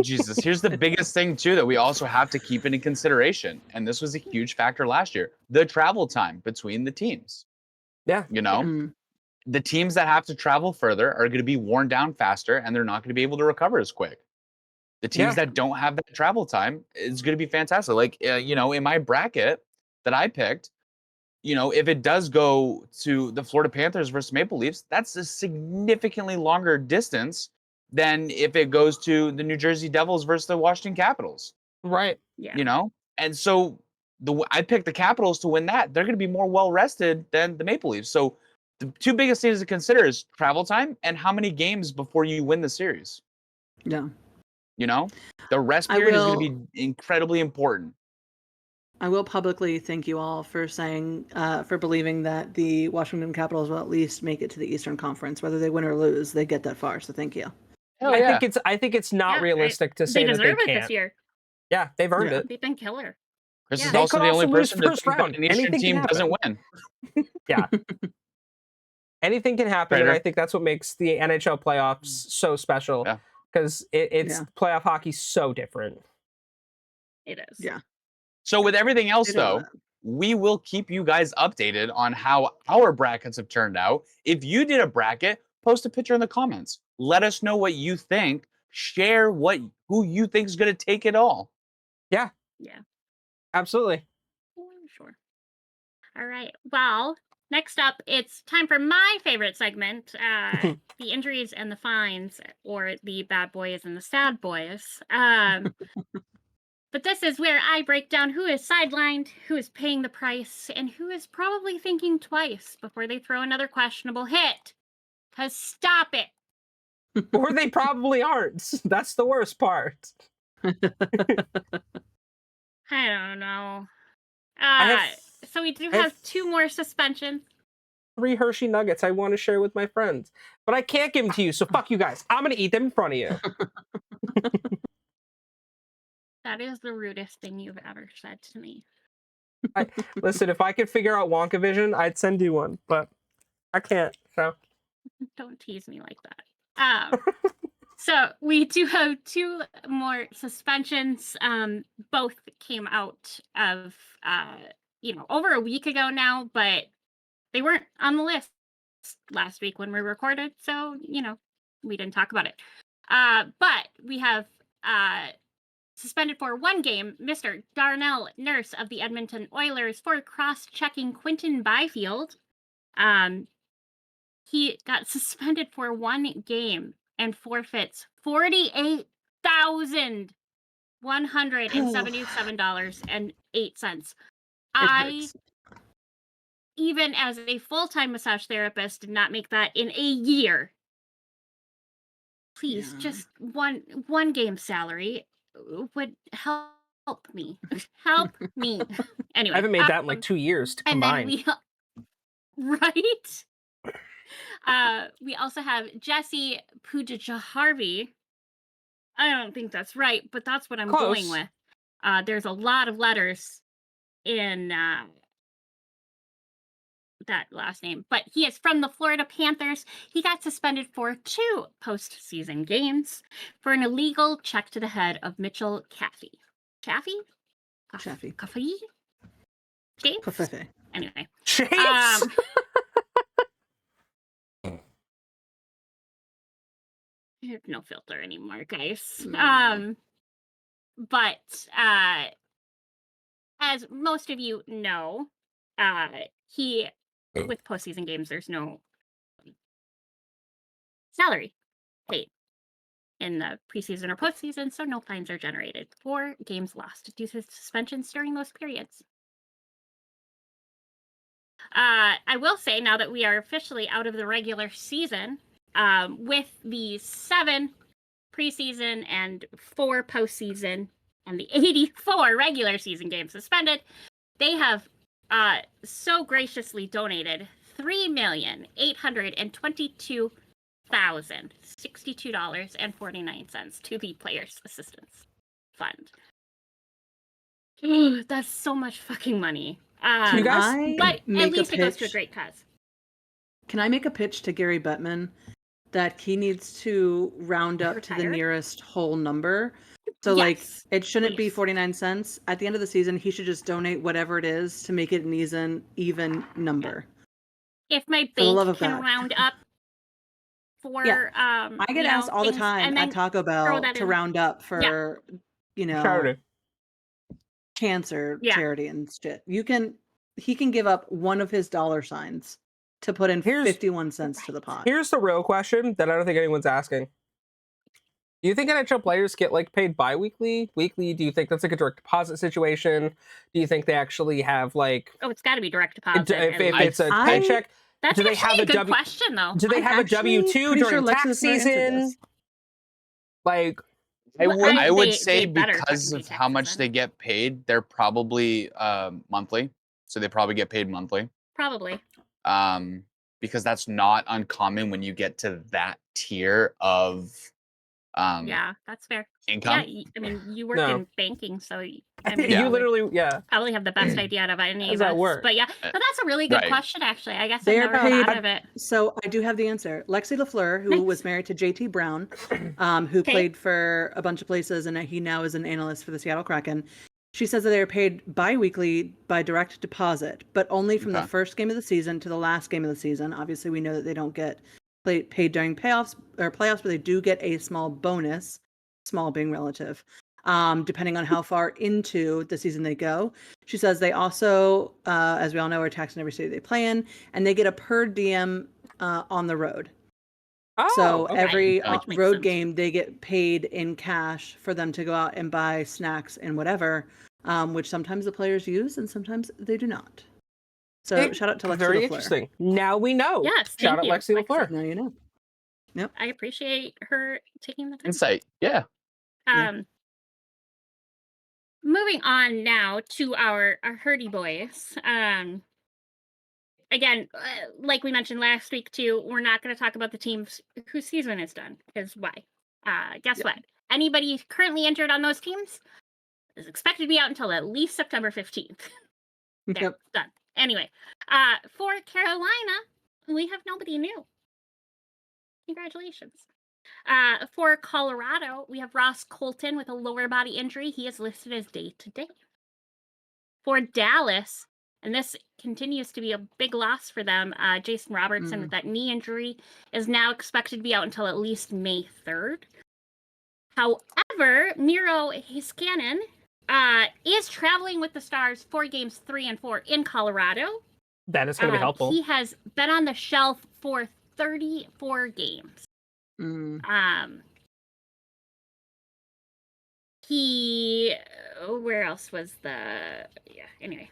Speaker 4: Jesus, here's the biggest thing too that we also have to keep into consideration, and this was a huge factor last year: the travel time between the teams.
Speaker 3: Yeah.
Speaker 4: You know,
Speaker 2: Mm.
Speaker 4: the teams that have to travel further are going to be worn down faster, and they're not going to be able to recover as quick. The teams
Speaker 3: Yeah.
Speaker 4: that don't have that travel time is going to be fantastic. Like, you know, in my bracket that I picked, you know, if it does go to the Florida Panthers versus Maple Leafs, that's a significantly longer distance than if it goes to the New Jersey Devils versus the Washington Capitals.
Speaker 3: right.
Speaker 1: Yeah.
Speaker 4: You know, and so I picked the Capitals to win that. They're going to be more well rested than the Maple Leafs. So the 2 biggest things to consider is travel time and how many games before you win the series.
Speaker 2: Yeah.
Speaker 4: You know, the rest
Speaker 2: I
Speaker 4: period is going
Speaker 2: will-
Speaker 4: to be incredibly important.
Speaker 2: I will publicly thank you all for saying, for believing that the Washington Capitals will at least make it to the Eastern Conference, whether they win or lose. They get that far, so thank you.
Speaker 4: Hell
Speaker 3: I
Speaker 4: yeah.
Speaker 3: think it's not
Speaker 1: Yeah,
Speaker 3: realistic to
Speaker 1: They
Speaker 3: say that they
Speaker 1: deserve it
Speaker 3: can't.
Speaker 1: this year.
Speaker 3: Yeah, they've earned
Speaker 2: Yeah.
Speaker 3: it.
Speaker 1: They've been killer.
Speaker 4: Chris
Speaker 1: Yeah.
Speaker 4: is
Speaker 1: They
Speaker 4: also
Speaker 3: could
Speaker 4: the only
Speaker 3: also lose
Speaker 4: person to
Speaker 3: first
Speaker 4: think that
Speaker 3: round.
Speaker 4: an Eastern
Speaker 3: Anything
Speaker 4: team
Speaker 3: can
Speaker 4: doesn't win.
Speaker 3: Yeah. Anything can happen, and
Speaker 4: Trader.
Speaker 3: I think that's what makes the NHL playoffs so special.
Speaker 4: Yeah.
Speaker 3: Because it's
Speaker 2: Yeah.
Speaker 3: playoff hockey so different.
Speaker 1: It is.
Speaker 2: Yeah.
Speaker 4: So with everything else,
Speaker 2: They don't
Speaker 4: though, we will keep you guys updated on how our brackets have turned out. If you did a bracket, post a picture in the comments. Let us know what you think. Share who you think is going to take it all.
Speaker 1: Yeah.
Speaker 3: Absolutely.
Speaker 1: Sure. All right. Well, next up, it's time for my favorite segment, the injuries and the fines, or the bad boys and the sad boys. But this is where I break down who is sidelined, who is paying the price, and who is probably thinking twice before they throw another questionable hit. 'Cause stop it.
Speaker 3: Or they probably aren't. That's the worst part.
Speaker 1: I don't know. So we do
Speaker 3: I have
Speaker 1: have 2 more suspensions.
Speaker 3: 3 Hershey nuggets I want to share with my friends, but I can't give them to you. So fuck you guys. I'm gonna eat them in front of you.
Speaker 1: That is the rudest thing you've ever said to me.
Speaker 3: Listen, if I could figure out Wonka Vision, I'd send you one, but I can't. So
Speaker 1: Don't tease me like that. So we do have 2 more suspensions. Both came out of over a week ago now, but they weren't on the list last week when we recorded, so we didn't talk about it. But we have suspended for 1 game Mr. Darnell Nurse of the Edmonton Oilers for cross-checking Quinton Byfield. He got suspended for 1 game and forfeits $48,177.08. I, even as a full-time massage therapist, did not make that in a year. Please, just one game salary would help me. Help me. Anyway,
Speaker 3: I haven't made that in like 2 years to combine.
Speaker 1: And then right? We also have Jesse Pujajaharvi. I don't think that's right, but that's what I'm going with. There's a lot of letters in that last name, but he is from the Florida Panthers. He got suspended for 2 postseason games for an illegal check to the head of Mitchell Chaffee. Chaffee? Chaffee? James? Anyway.
Speaker 3: James?
Speaker 1: I have no filter anymore, guys.
Speaker 2: Mm.
Speaker 1: But as most of you know, with postseason games, there's no salary paid in the preseason or postseason, so no fines are generated for games lost due to suspensions during those periods. I will say, now that we are officially out of the regular season, with the 7 preseason and 4 postseason and the 84 regular season games suspended, they have so graciously donated $3,822,062.49 to the Players Assistance Fund. Ooh, that's so much fucking money.
Speaker 3: You guys,
Speaker 1: but at least it goes to a great cause.
Speaker 2: Can I make a pitch to Gary Bettman that he needs to round up to the nearest whole number? So
Speaker 1: Yes,
Speaker 2: it shouldn't be 49 cents. At the end of the season, he should just donate whatever it is to make it an even number.
Speaker 1: If my bank can round up for
Speaker 2: I get asked all the time at Taco Bell to round up for
Speaker 3: charity.
Speaker 2: Cancer charity and shit. He can give up one of his dollar signs to put in 51 cents to the pot.
Speaker 3: Here's the real question that I don't think anyone's asking. Do you think NHL players get paid bi-weekly, weekly? Do you think that's a direct deposit situation? Do you think they actually have
Speaker 1: it's got to be direct deposit.
Speaker 3: If it's a paycheck,
Speaker 1: that's
Speaker 3: do they
Speaker 1: actually
Speaker 3: have
Speaker 1: a good question though.
Speaker 3: Do they have a W-2 during tax season?
Speaker 4: I would say because of how much they get paid, they're probably monthly. So they probably get paid monthly.
Speaker 1: Probably.
Speaker 4: Because that's not uncommon when you get to that tier of
Speaker 1: yeah, that's fair.
Speaker 4: Income.
Speaker 1: Yeah, I mean, you work in banking, so
Speaker 3: you literally
Speaker 1: probably have the best idea out of any of us.
Speaker 3: Work?
Speaker 1: But that's a really good question, actually. I guess I've never thought of it.
Speaker 2: So I do have the answer. Lexi LaFleur, who was married to JT Brown, who played for a bunch of places, and he now is an analyst for the Seattle Kraken. She says that they are paid bi-weekly by direct deposit, but only from the first game of the season to the last game of the season. Obviously, we know that they don't get paid during playoffs, but they do get a small bonus, small being relative, depending on how far into the season they go. She says they also, as we all know, are taxed in every city they play in, and they get a per diem on the road. So every road game, they get paid in cash for them to go out and buy snacks and whatever, which sometimes the players use and sometimes they do not. So shout out to Lexi LaFleur.
Speaker 3: Very interesting. Now we know.
Speaker 1: Yes,
Speaker 3: shout out Lexi LaFleur.
Speaker 2: Now you know. Yep.
Speaker 1: I appreciate her taking the time.
Speaker 4: Insight. Yeah.
Speaker 1: moving on now to our Hurdy boys. Again, like we mentioned last week too, we're not going to talk about the teams whose season is done. Because why? Guess
Speaker 2: Yep.
Speaker 1: what? Anybody currently injured on those teams is expected to be out until at least September 15th. There,
Speaker 2: Yep.
Speaker 1: done. Anyway, for Carolina, we have nobody new. Congratulations. For Colorado, we have Ross Colton with a lower body injury. He is listed as day-to-day. For Dallas, and this continues to be a big loss for them, Jason Robertson with that knee injury is now expected to be out until at least May 3rd. However, Miro Heiskanen is traveling with the Stars for games 3 and 4 in Colorado.
Speaker 3: That is going to be helpful.
Speaker 1: He has been on the shelf for 34 games. Where else was anyway,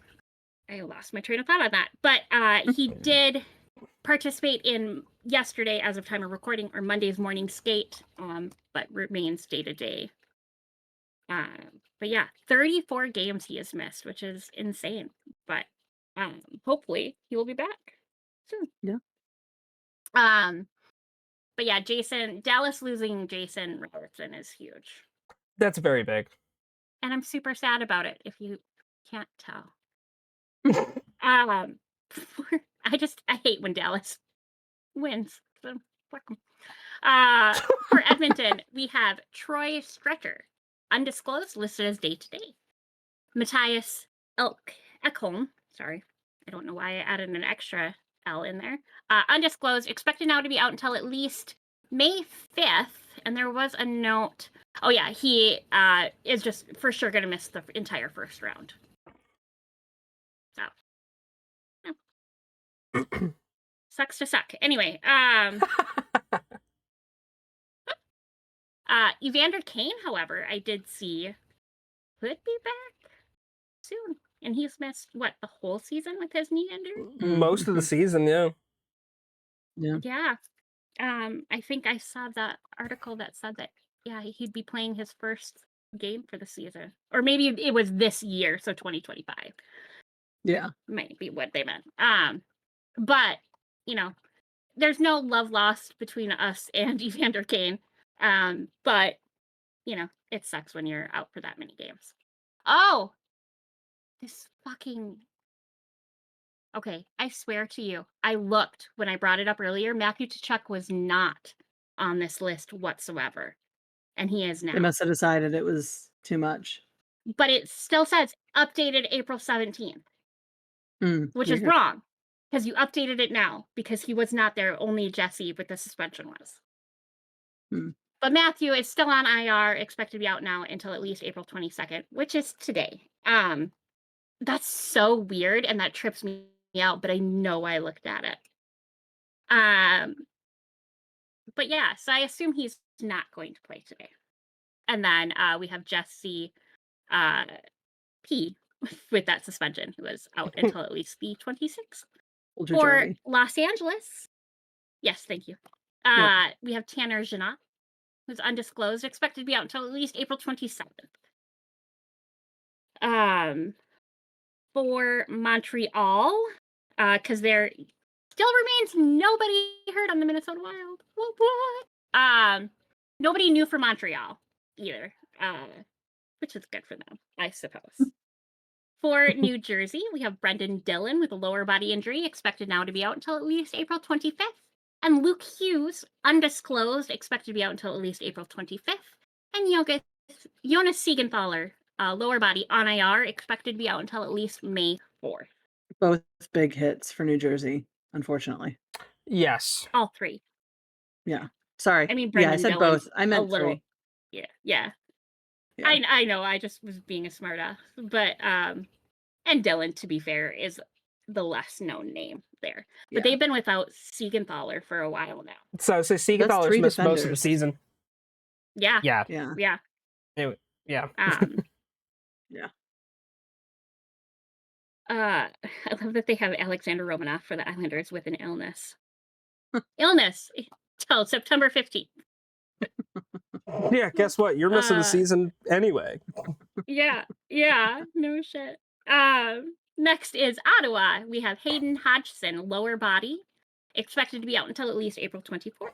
Speaker 1: I lost my train of thought on that. But he did participate in yesterday, as of time of recording, or Monday's morning skate, but remains day-to-day. But yeah, 34 games he has missed, which is insane. But hopefully he will be back soon.
Speaker 2: Yeah.
Speaker 1: But yeah, Dallas losing Jason Robertson is huge.
Speaker 3: That's very big.
Speaker 1: And I'm super sad about it, if you can't tell. I hate when Dallas wins. So fuck 'em. For Edmonton, we have Troy Stretcher, undisclosed, listed as day-to-day. Matthias Ekholm, sorry, I don't know why I added an extra L in there. Undisclosed, expected now to be out until at least May 5th. And there was a note. Oh yeah, he is just for sure going to miss the entire first round. So, yeah. Sucks to suck. Anyway, Evander Kane, however, I did see could be back soon. And he's missed, the whole season with his knee injury?
Speaker 3: Most of the season, yeah.
Speaker 1: Yeah. I think I saw that article that said that, yeah, he'd be playing his first game for the season. Or maybe it was this year, so 2025.
Speaker 2: Yeah.
Speaker 1: Might be what they meant. But, there's no love lost between us and Evander Kane. But, it sucks when you're out for that many games. Oh! This fucking... Okay, I swear to you, I looked when I brought it up earlier. Matthew Tkachuk was not on this list whatsoever, and he is now.
Speaker 2: They must have decided it was too much.
Speaker 1: But it still says updated April 17th, which is wrong, because you updated it now, because he was not there, only Jesse with the suspension was. But Matthew is still on IR, expected to be out now until at least April 22nd, which is today. That's so weird, and that trips me out, but I know I looked at it. But yeah, so I assume he's not going to play today. And then we have Jesse P with that suspension, who was out until at least the 26th. For Los Angeles, yes, thank you. We have Tanner Janot, who's undisclosed, expected to be out until at least April 27th. For Montreal, because there still remains nobody hurt on the Minnesota Wild. What? Nobody new for Montreal either, which is good for them, I suppose. For New Jersey, we have Brendan Dillon with a lower body injury, expected now to be out until at least April 25th. And Luke Hughes, undisclosed, expected to be out until at least April 25th. And Jonas Siegenthaler, lower body on IR, expected to be out until at least May 4th.
Speaker 2: Both big hits for New Jersey, unfortunately.
Speaker 3: Yes.
Speaker 1: All three.
Speaker 2: Yeah. Sorry.
Speaker 1: I mean, Brendan
Speaker 2: I said
Speaker 1: Dillon's
Speaker 2: both. I meant three.
Speaker 1: Yeah. I know. I just was being a smartass. But, and Dillon, to be fair, is the less known name there. But they've been without Siegenthaler for a while now.
Speaker 3: So Siegenthaler's missed most of the season.
Speaker 1: Yeah.
Speaker 3: Yeah.
Speaker 1: Yeah.
Speaker 3: Yeah.
Speaker 2: Yeah.
Speaker 1: I love that they have Alexander Romanov for the Islanders with an illness. Illness till September 15th.
Speaker 3: Yeah, guess what? You're missing the season anyway.
Speaker 1: Yeah, no shit. Next is Ottawa. We have Hayden Hodgson, lower body, expected to be out until at least April 24th.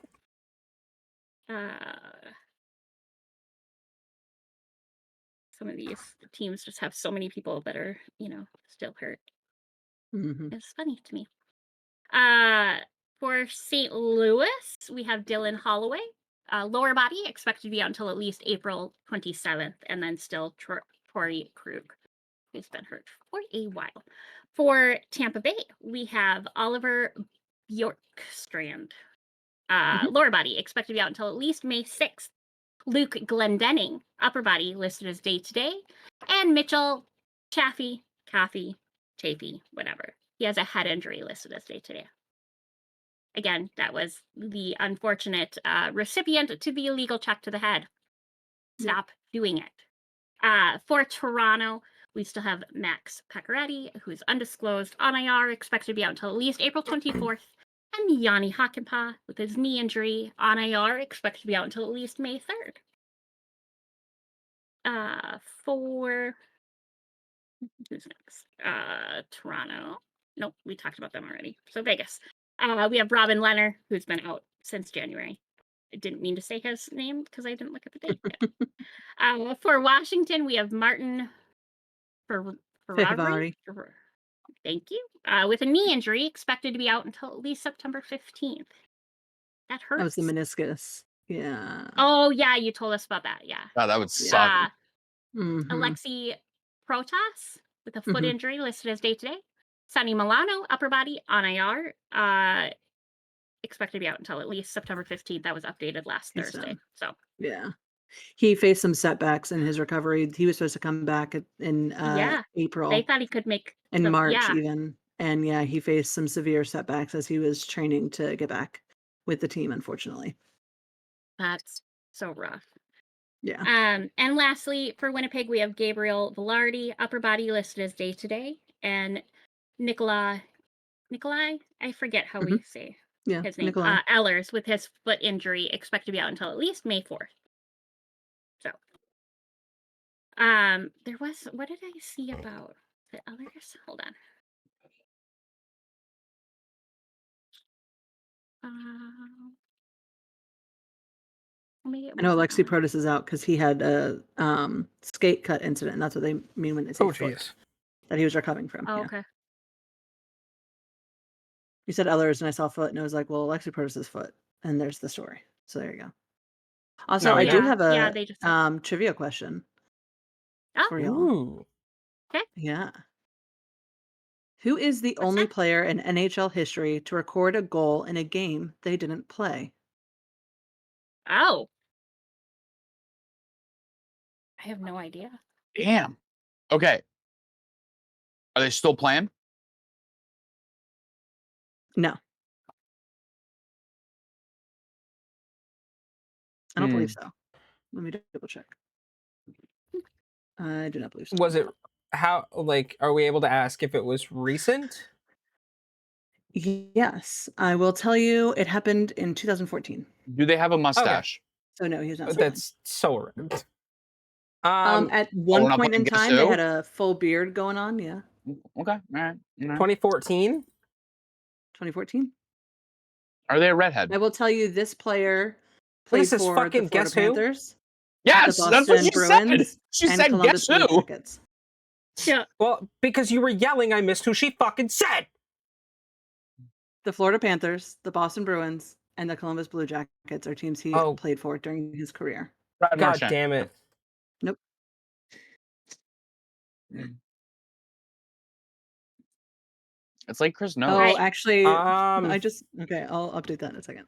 Speaker 1: Some of these teams just have so many people that are, still hurt.
Speaker 2: Mm-hmm.
Speaker 1: It's funny to me. For St. Louis, we have Dylan Holloway, lower body, expected to be out until at least April 27th, and then still Torrey Krug, who's been hurt for a while. For Tampa Bay, we have Oliver Bjorkstrand, lower body, expected to be out until at least May 6th. Luke Glendenning, upper body, listed as day-to-day. And Mitchell Chaffee, whatever. He has a head injury listed as day-to-day. Again, that was the unfortunate recipient to the illegal check to the head. Stop doing it. For Toronto, we still have Max Pacioretty, who is undisclosed on IR, expected to be out until at least April 24th. And Yanni Hakanpää, with his knee injury on IR, expected to be out until at least May 3rd. For who's next? Toronto. Nope, we talked about them already. So Vegas. We have Robin Leonard, who's been out since January. I didn't mean to say his name because I didn't look at the date yet. For Washington, we have Martin Ferrari. Thank you. With a knee injury, expected to be out until at least September 15th. That hurts.
Speaker 2: That was the meniscus. Yeah.
Speaker 1: Oh, yeah, you told us about that. Yeah.
Speaker 4: Oh, that would suck.
Speaker 1: Alexi Protas, with a foot injury, listed as day-to-day. Sonny Milano, upper body, on IR. Expected to be out until at least September 15th. That was updated last Thursday. So
Speaker 2: yeah. He faced some setbacks in his recovery. He was supposed to come back in April.
Speaker 1: They thought he could make
Speaker 2: in March even. And yeah, he faced some severe setbacks as he was training to get back with the team, unfortunately.
Speaker 1: That's so rough.
Speaker 2: Yeah.
Speaker 1: And lastly, for Winnipeg, we have Gabriel Velarde, upper body, listed as day-to-day, and Nikolai, I forget how we say his name. Ehlers, with his foot injury, expected to be out until at least May 4th. So, there was, what did I see about the others? Hold on.
Speaker 2: I know Alexi Protas is out because he had a skate cut incident, and that's what they mean when they say foot, that he was recovering from.
Speaker 1: Oh, okay.
Speaker 2: You said Ehlers, and I saw foot, and I was like, well, Alexi Protas' foot, and there's the story. So there you go. Also, I do have a trivia question for y'all.
Speaker 3: Ooh.
Speaker 1: Okay.
Speaker 2: Yeah. Who is the only player in NHL history to record a goal in a game they didn't play?
Speaker 1: Oh. I have no idea.
Speaker 4: Damn. Okay. Are they still playing?
Speaker 2: No. I don't believe so. Let me double check. I do not believe so.
Speaker 3: Was it are we able to ask if it was recent?
Speaker 2: Yes. I will tell you it happened in 2014.
Speaker 4: Do they have a mustache?
Speaker 2: So no, he was not.
Speaker 3: That's so rude.
Speaker 2: At one point in time, they had a full beard going on. Yeah.
Speaker 4: Okay. All right.
Speaker 3: 2014.
Speaker 2: 2014.
Speaker 4: Are they a redhead?
Speaker 2: I will tell you, this player played for the Florida Panthers.
Speaker 4: Yes, that's what she said. She said,
Speaker 2: Columbus
Speaker 4: guess who?
Speaker 1: Yeah.
Speaker 3: Well, because you were yelling, I missed who she fucking said.
Speaker 2: The Florida Panthers, the Boston Bruins, and the Columbus Blue Jackets are teams he played for during his career.
Speaker 3: God damn it.
Speaker 2: Nope.
Speaker 4: It's like Chris knows.
Speaker 2: Oh, actually, I'll update that in a second.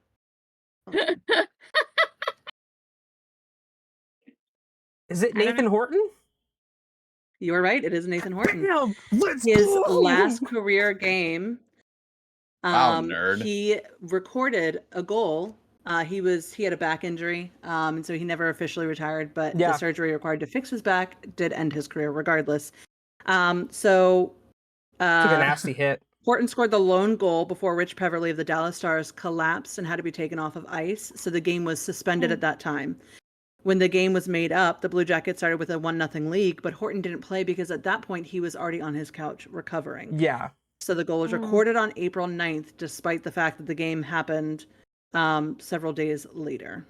Speaker 3: Is it Nathan Horton?
Speaker 2: You are right. It is Nathan Horton.
Speaker 3: Damn,
Speaker 2: his last career game.
Speaker 4: Wow, nerd.
Speaker 2: He recorded a goal. He had a back injury, and so he never officially retired. But the surgery required to fix his back did end his career, regardless. Took
Speaker 3: a nasty hit.
Speaker 2: Horton scored the lone goal before Rich Peverley of the Dallas Stars collapsed and had to be taken off of ice. So the game was suspended at that time. When the game was made up, the Blue Jackets started with a 1-0 lead, but Horton didn't play because at that point he was already on his couch recovering.
Speaker 3: Yeah.
Speaker 2: So the goal was recorded on April 9th, despite the fact that the game happened several days earlier.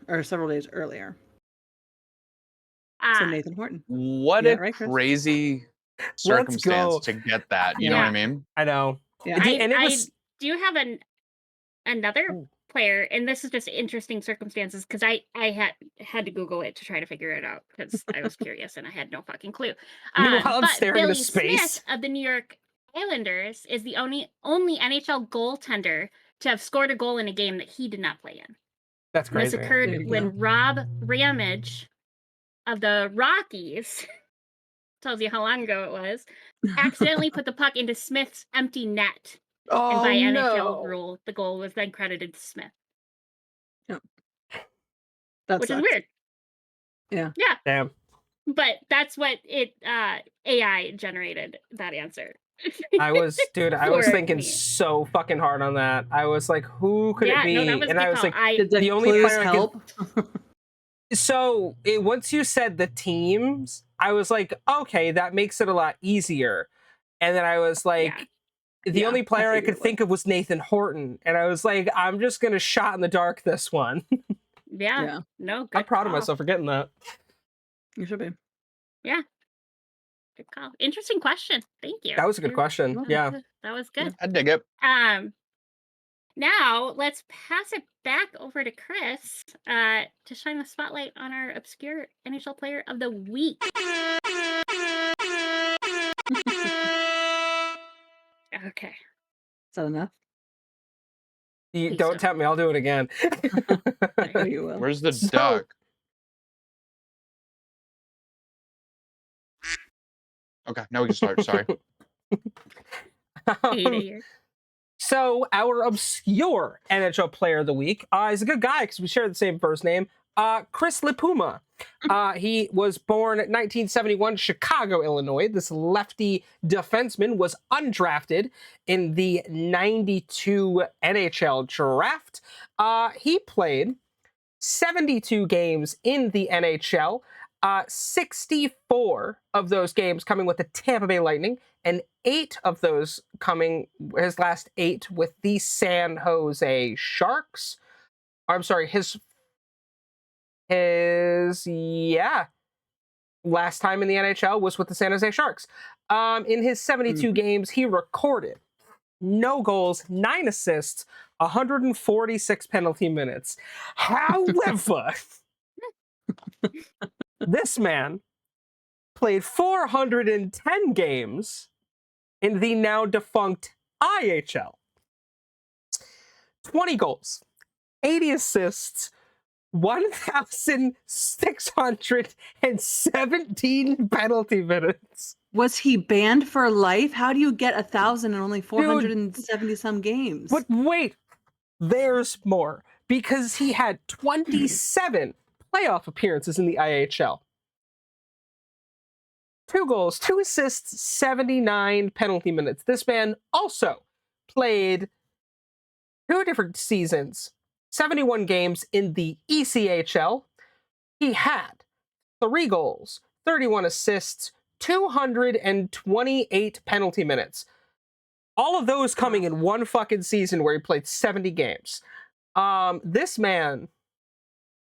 Speaker 2: So Nathan Horton.
Speaker 4: What
Speaker 2: Yeah,
Speaker 4: a
Speaker 2: right, Chris?
Speaker 4: crazy
Speaker 3: Let's
Speaker 4: circumstance
Speaker 3: go.
Speaker 4: to get that. You know what I mean?
Speaker 3: I know.
Speaker 2: Yeah.
Speaker 3: And it was.
Speaker 1: I do have another player, and this is just interesting circumstances because I had to Google it to try to figure it out because I was curious and I had no fucking clue.
Speaker 3: Meanwhile, I'm
Speaker 1: But
Speaker 3: staring
Speaker 1: Billy
Speaker 3: into space.
Speaker 1: Smith of the New York Islanders is the only NHL goaltender to have scored a goal in a game that he did not play in.
Speaker 3: That's crazy.
Speaker 1: This occurred
Speaker 2: There you
Speaker 1: when Rob Ramage of the Rockies, tells you how long ago it was, accidentally put the puck into Smith's empty net.
Speaker 3: Oh,
Speaker 1: And by NHL
Speaker 3: no.
Speaker 1: rule, the goal was then credited to Smith.
Speaker 2: That
Speaker 1: Which
Speaker 2: sucks.
Speaker 1: is weird.
Speaker 2: Yeah.
Speaker 1: Yeah.
Speaker 3: Damn.
Speaker 1: But that's what it AI generated that answer.
Speaker 3: I was
Speaker 1: Poor
Speaker 3: thinking
Speaker 1: me.
Speaker 3: so fucking hard on that. I was like, who could it be?
Speaker 1: No, that was a
Speaker 3: And
Speaker 1: good
Speaker 3: I was
Speaker 1: call.
Speaker 3: like,
Speaker 2: Did the
Speaker 3: the only
Speaker 2: clues
Speaker 3: player I could-
Speaker 2: help?
Speaker 3: so once you said the teams, I was like, okay, that makes it a lot easier. And then I was like, the
Speaker 2: Yeah,
Speaker 3: only
Speaker 2: I
Speaker 3: player I
Speaker 2: figured
Speaker 3: could
Speaker 2: it
Speaker 3: think of was Nathan Horton. And I was like, I'm just going to shot in the dark this one.
Speaker 1: Yeah. No, good
Speaker 3: I'm proud of
Speaker 1: call.
Speaker 3: myself for getting that.
Speaker 2: You should be.
Speaker 1: Good call. Interesting question. Thank you.
Speaker 3: That was a good question. Yeah.
Speaker 1: That was good.
Speaker 4: I dig it.
Speaker 1: Now let's pass it back over to Chris to shine the spotlight on our obscure NHL player of the week. Okay.
Speaker 2: Is that enough?
Speaker 3: You
Speaker 1: Please
Speaker 3: don't
Speaker 1: don't.
Speaker 3: tempt me. I'll do it again.
Speaker 2: I know you will.
Speaker 4: Where's the
Speaker 3: So-
Speaker 4: duck? Okay, now we can start. Sorry.
Speaker 3: So our obscure NHL player of the week is a good guy because we share the same first name. Chris Lipuma. He was born in 1971, Chicago, Illinois. This lefty defenseman was undrafted in the 92 NHL draft. He played 72 games in the NHL. 64 of those games coming with the Tampa Bay Lightning, and 8 of those coming, his last 8 with the San Jose Sharks. I'm sorry, his last time in the NHL was with the San Jose Sharks. In his 72 games, he recorded no goals, 9 assists, 146 penalty minutes. However, this man played 410 games in the now defunct IHL. 20 goals, 80 assists, 1,617 penalty minutes.
Speaker 2: Was he banned for life? How do you get 1,000 and only 470 some games?
Speaker 3: But wait, there's more. Because he had 27 playoff appearances in the IHL. 2 goals, 2 assists, 79 penalty minutes. This man also played 2 different seasons, 71 games in the ECHL. He had 3 goals, 31 assists, 228 penalty minutes. All of those coming in one fucking season where he played 70 games. This man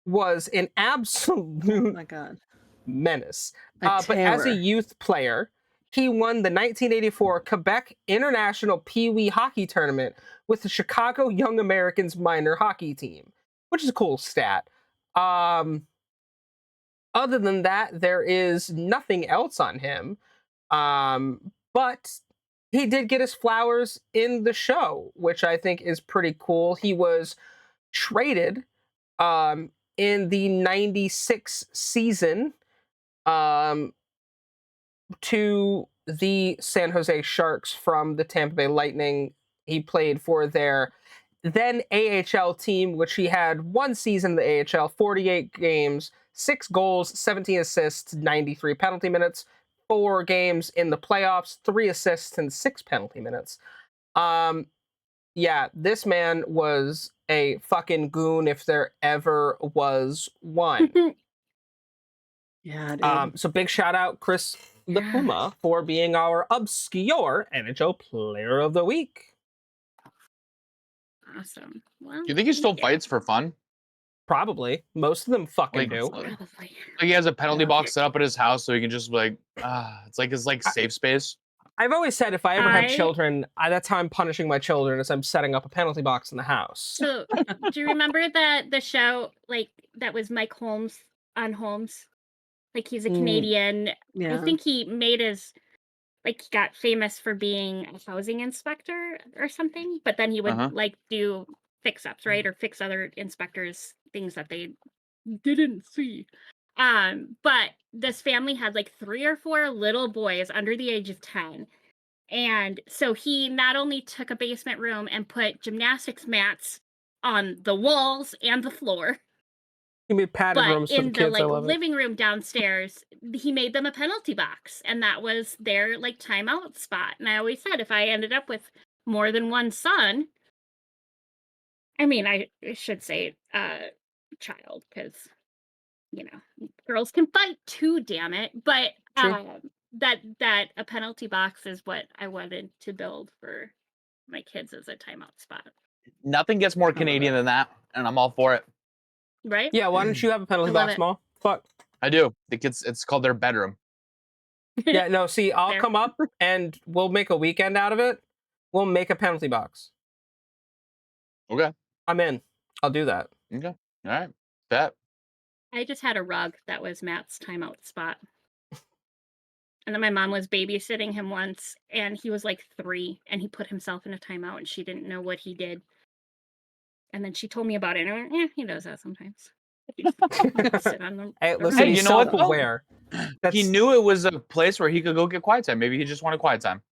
Speaker 3: was an absolute
Speaker 2: Oh my God.
Speaker 3: menace.
Speaker 2: A
Speaker 3: But as a
Speaker 2: terror.
Speaker 3: youth player, he won the 1984 Quebec International Pee Wee Hockey Tournament with the Chicago Young Americans minor hockey team, which is a cool stat. Other than that, there is nothing else on him. But he did get his flowers in the show, which I think is pretty cool. He was traded in the 96 season to the San Jose Sharks from the Tampa Bay Lightning. He played for their then AHL team, which he had 1 season in the AHL, 48 games, 6 goals, 17 assists, 93 penalty minutes, 4 games in the playoffs, 3 assists, and 6 penalty minutes. Yeah, this man was a fucking goon if there ever was one.
Speaker 2: Yeah, dude.
Speaker 3: So big shout out Chris the
Speaker 1: Yeah.
Speaker 3: Puma for being our obscure NHL Player of the Week.
Speaker 1: Awesome. Well,
Speaker 4: Do you think he still
Speaker 1: yeah,
Speaker 4: fights for fun?
Speaker 3: Probably. Most of them fucking
Speaker 4: Like,
Speaker 3: do.
Speaker 1: probably.
Speaker 4: like he has a penalty
Speaker 2: Yeah.
Speaker 4: box set up at his house so he can just be like, it's like his safe space.
Speaker 3: I've always said if I ever have
Speaker 1: I-
Speaker 3: children, that's how I'm punishing my children, is I'm setting up a penalty box in the house.
Speaker 1: So, do you remember that the show like that was Mike Holmes on Holmes? Like he's a
Speaker 3: Mm,
Speaker 1: Canadian. I
Speaker 2: Yeah.
Speaker 1: think he made his like he got famous for being a housing inspector or something, but then he would
Speaker 4: Uh-huh.
Speaker 1: like do fix-ups, right? Or fix other inspectors things that they didn't see. But this family had like 3 or 4 little boys under the age of 10. And so he not only took a basement room and put gymnastics mats on the walls and the floor,
Speaker 3: He made padded
Speaker 1: but
Speaker 3: rooms for the
Speaker 1: in the
Speaker 3: kids. I
Speaker 1: like
Speaker 3: love it.
Speaker 1: living room downstairs, he made them a penalty box, and that was their like timeout spot. And I always said if I ended up with more than one son, I mean, I should say child, because you know girls can fight too, damn it. But
Speaker 3: True.
Speaker 1: that a penalty box is what I wanted to build for my kids as a timeout spot,
Speaker 4: Nothing gets more
Speaker 2: love
Speaker 4: Canadian
Speaker 2: it.
Speaker 4: than that, and I'm all for it.
Speaker 1: right?
Speaker 3: Yeah, why don't you have a penalty
Speaker 1: I love
Speaker 3: box,
Speaker 1: it.
Speaker 3: Maul? Fuck.
Speaker 4: I do. The kids, it's called their bedroom.
Speaker 3: Yeah, no, see, I'll
Speaker 1: Fair.
Speaker 3: come up and we'll make a weekend out of it. We'll make a penalty box.
Speaker 4: Okay.
Speaker 3: I'm in. I'll do that.
Speaker 4: Okay. All right. Bet.
Speaker 1: I just had a rug that was Matt's timeout spot. And then my mom was babysitting him once, and he was like 3, and he put himself in a timeout, and she didn't know what he did. And then she told me about it, and I went, yeah, he does that sometimes. Sit on the
Speaker 3: Hey,
Speaker 1: the
Speaker 3: listen,
Speaker 1: rug.
Speaker 4: Hey,
Speaker 3: he's
Speaker 4: you know what, though?
Speaker 3: self-aware.
Speaker 4: He knew it was a place where he could go get quiet time. Maybe he just wanted quiet time.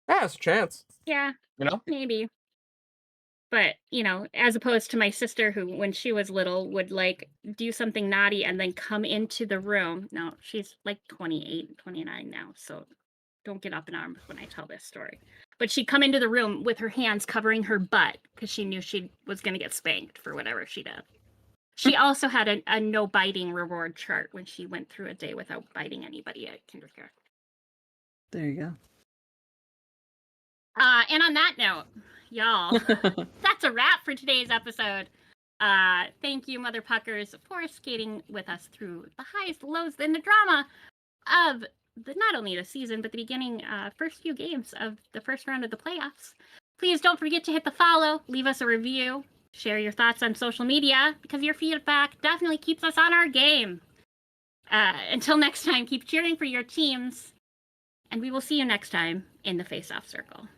Speaker 3: Yeah, it's a chance.
Speaker 1: Yeah,
Speaker 4: You know?
Speaker 1: maybe. But, as opposed to my sister who, when she was little, would like do something naughty and then come into the room. No, she's like 28, 29 now, so don't get up in arms when I tell this story. But she'd come into the room with her hands covering her butt because she knew she was going to get spanked for whatever she did. She also had a no biting reward chart when she went through a day without biting anybody at kindergarten.
Speaker 2: There you go.
Speaker 1: And on that note, y'all, that's a wrap for today's episode. Thank you, Mother Puckers, for skating with us through the highs, the lows, and the drama of not only the season, but the beginning first few games of the first round of the playoffs. Please don't forget to hit the follow, leave us a review, share your thoughts on social media, because your feedback definitely keeps us on our game. Until next time, keep cheering for your teams, and we will see you next time in the Face-Off Circle.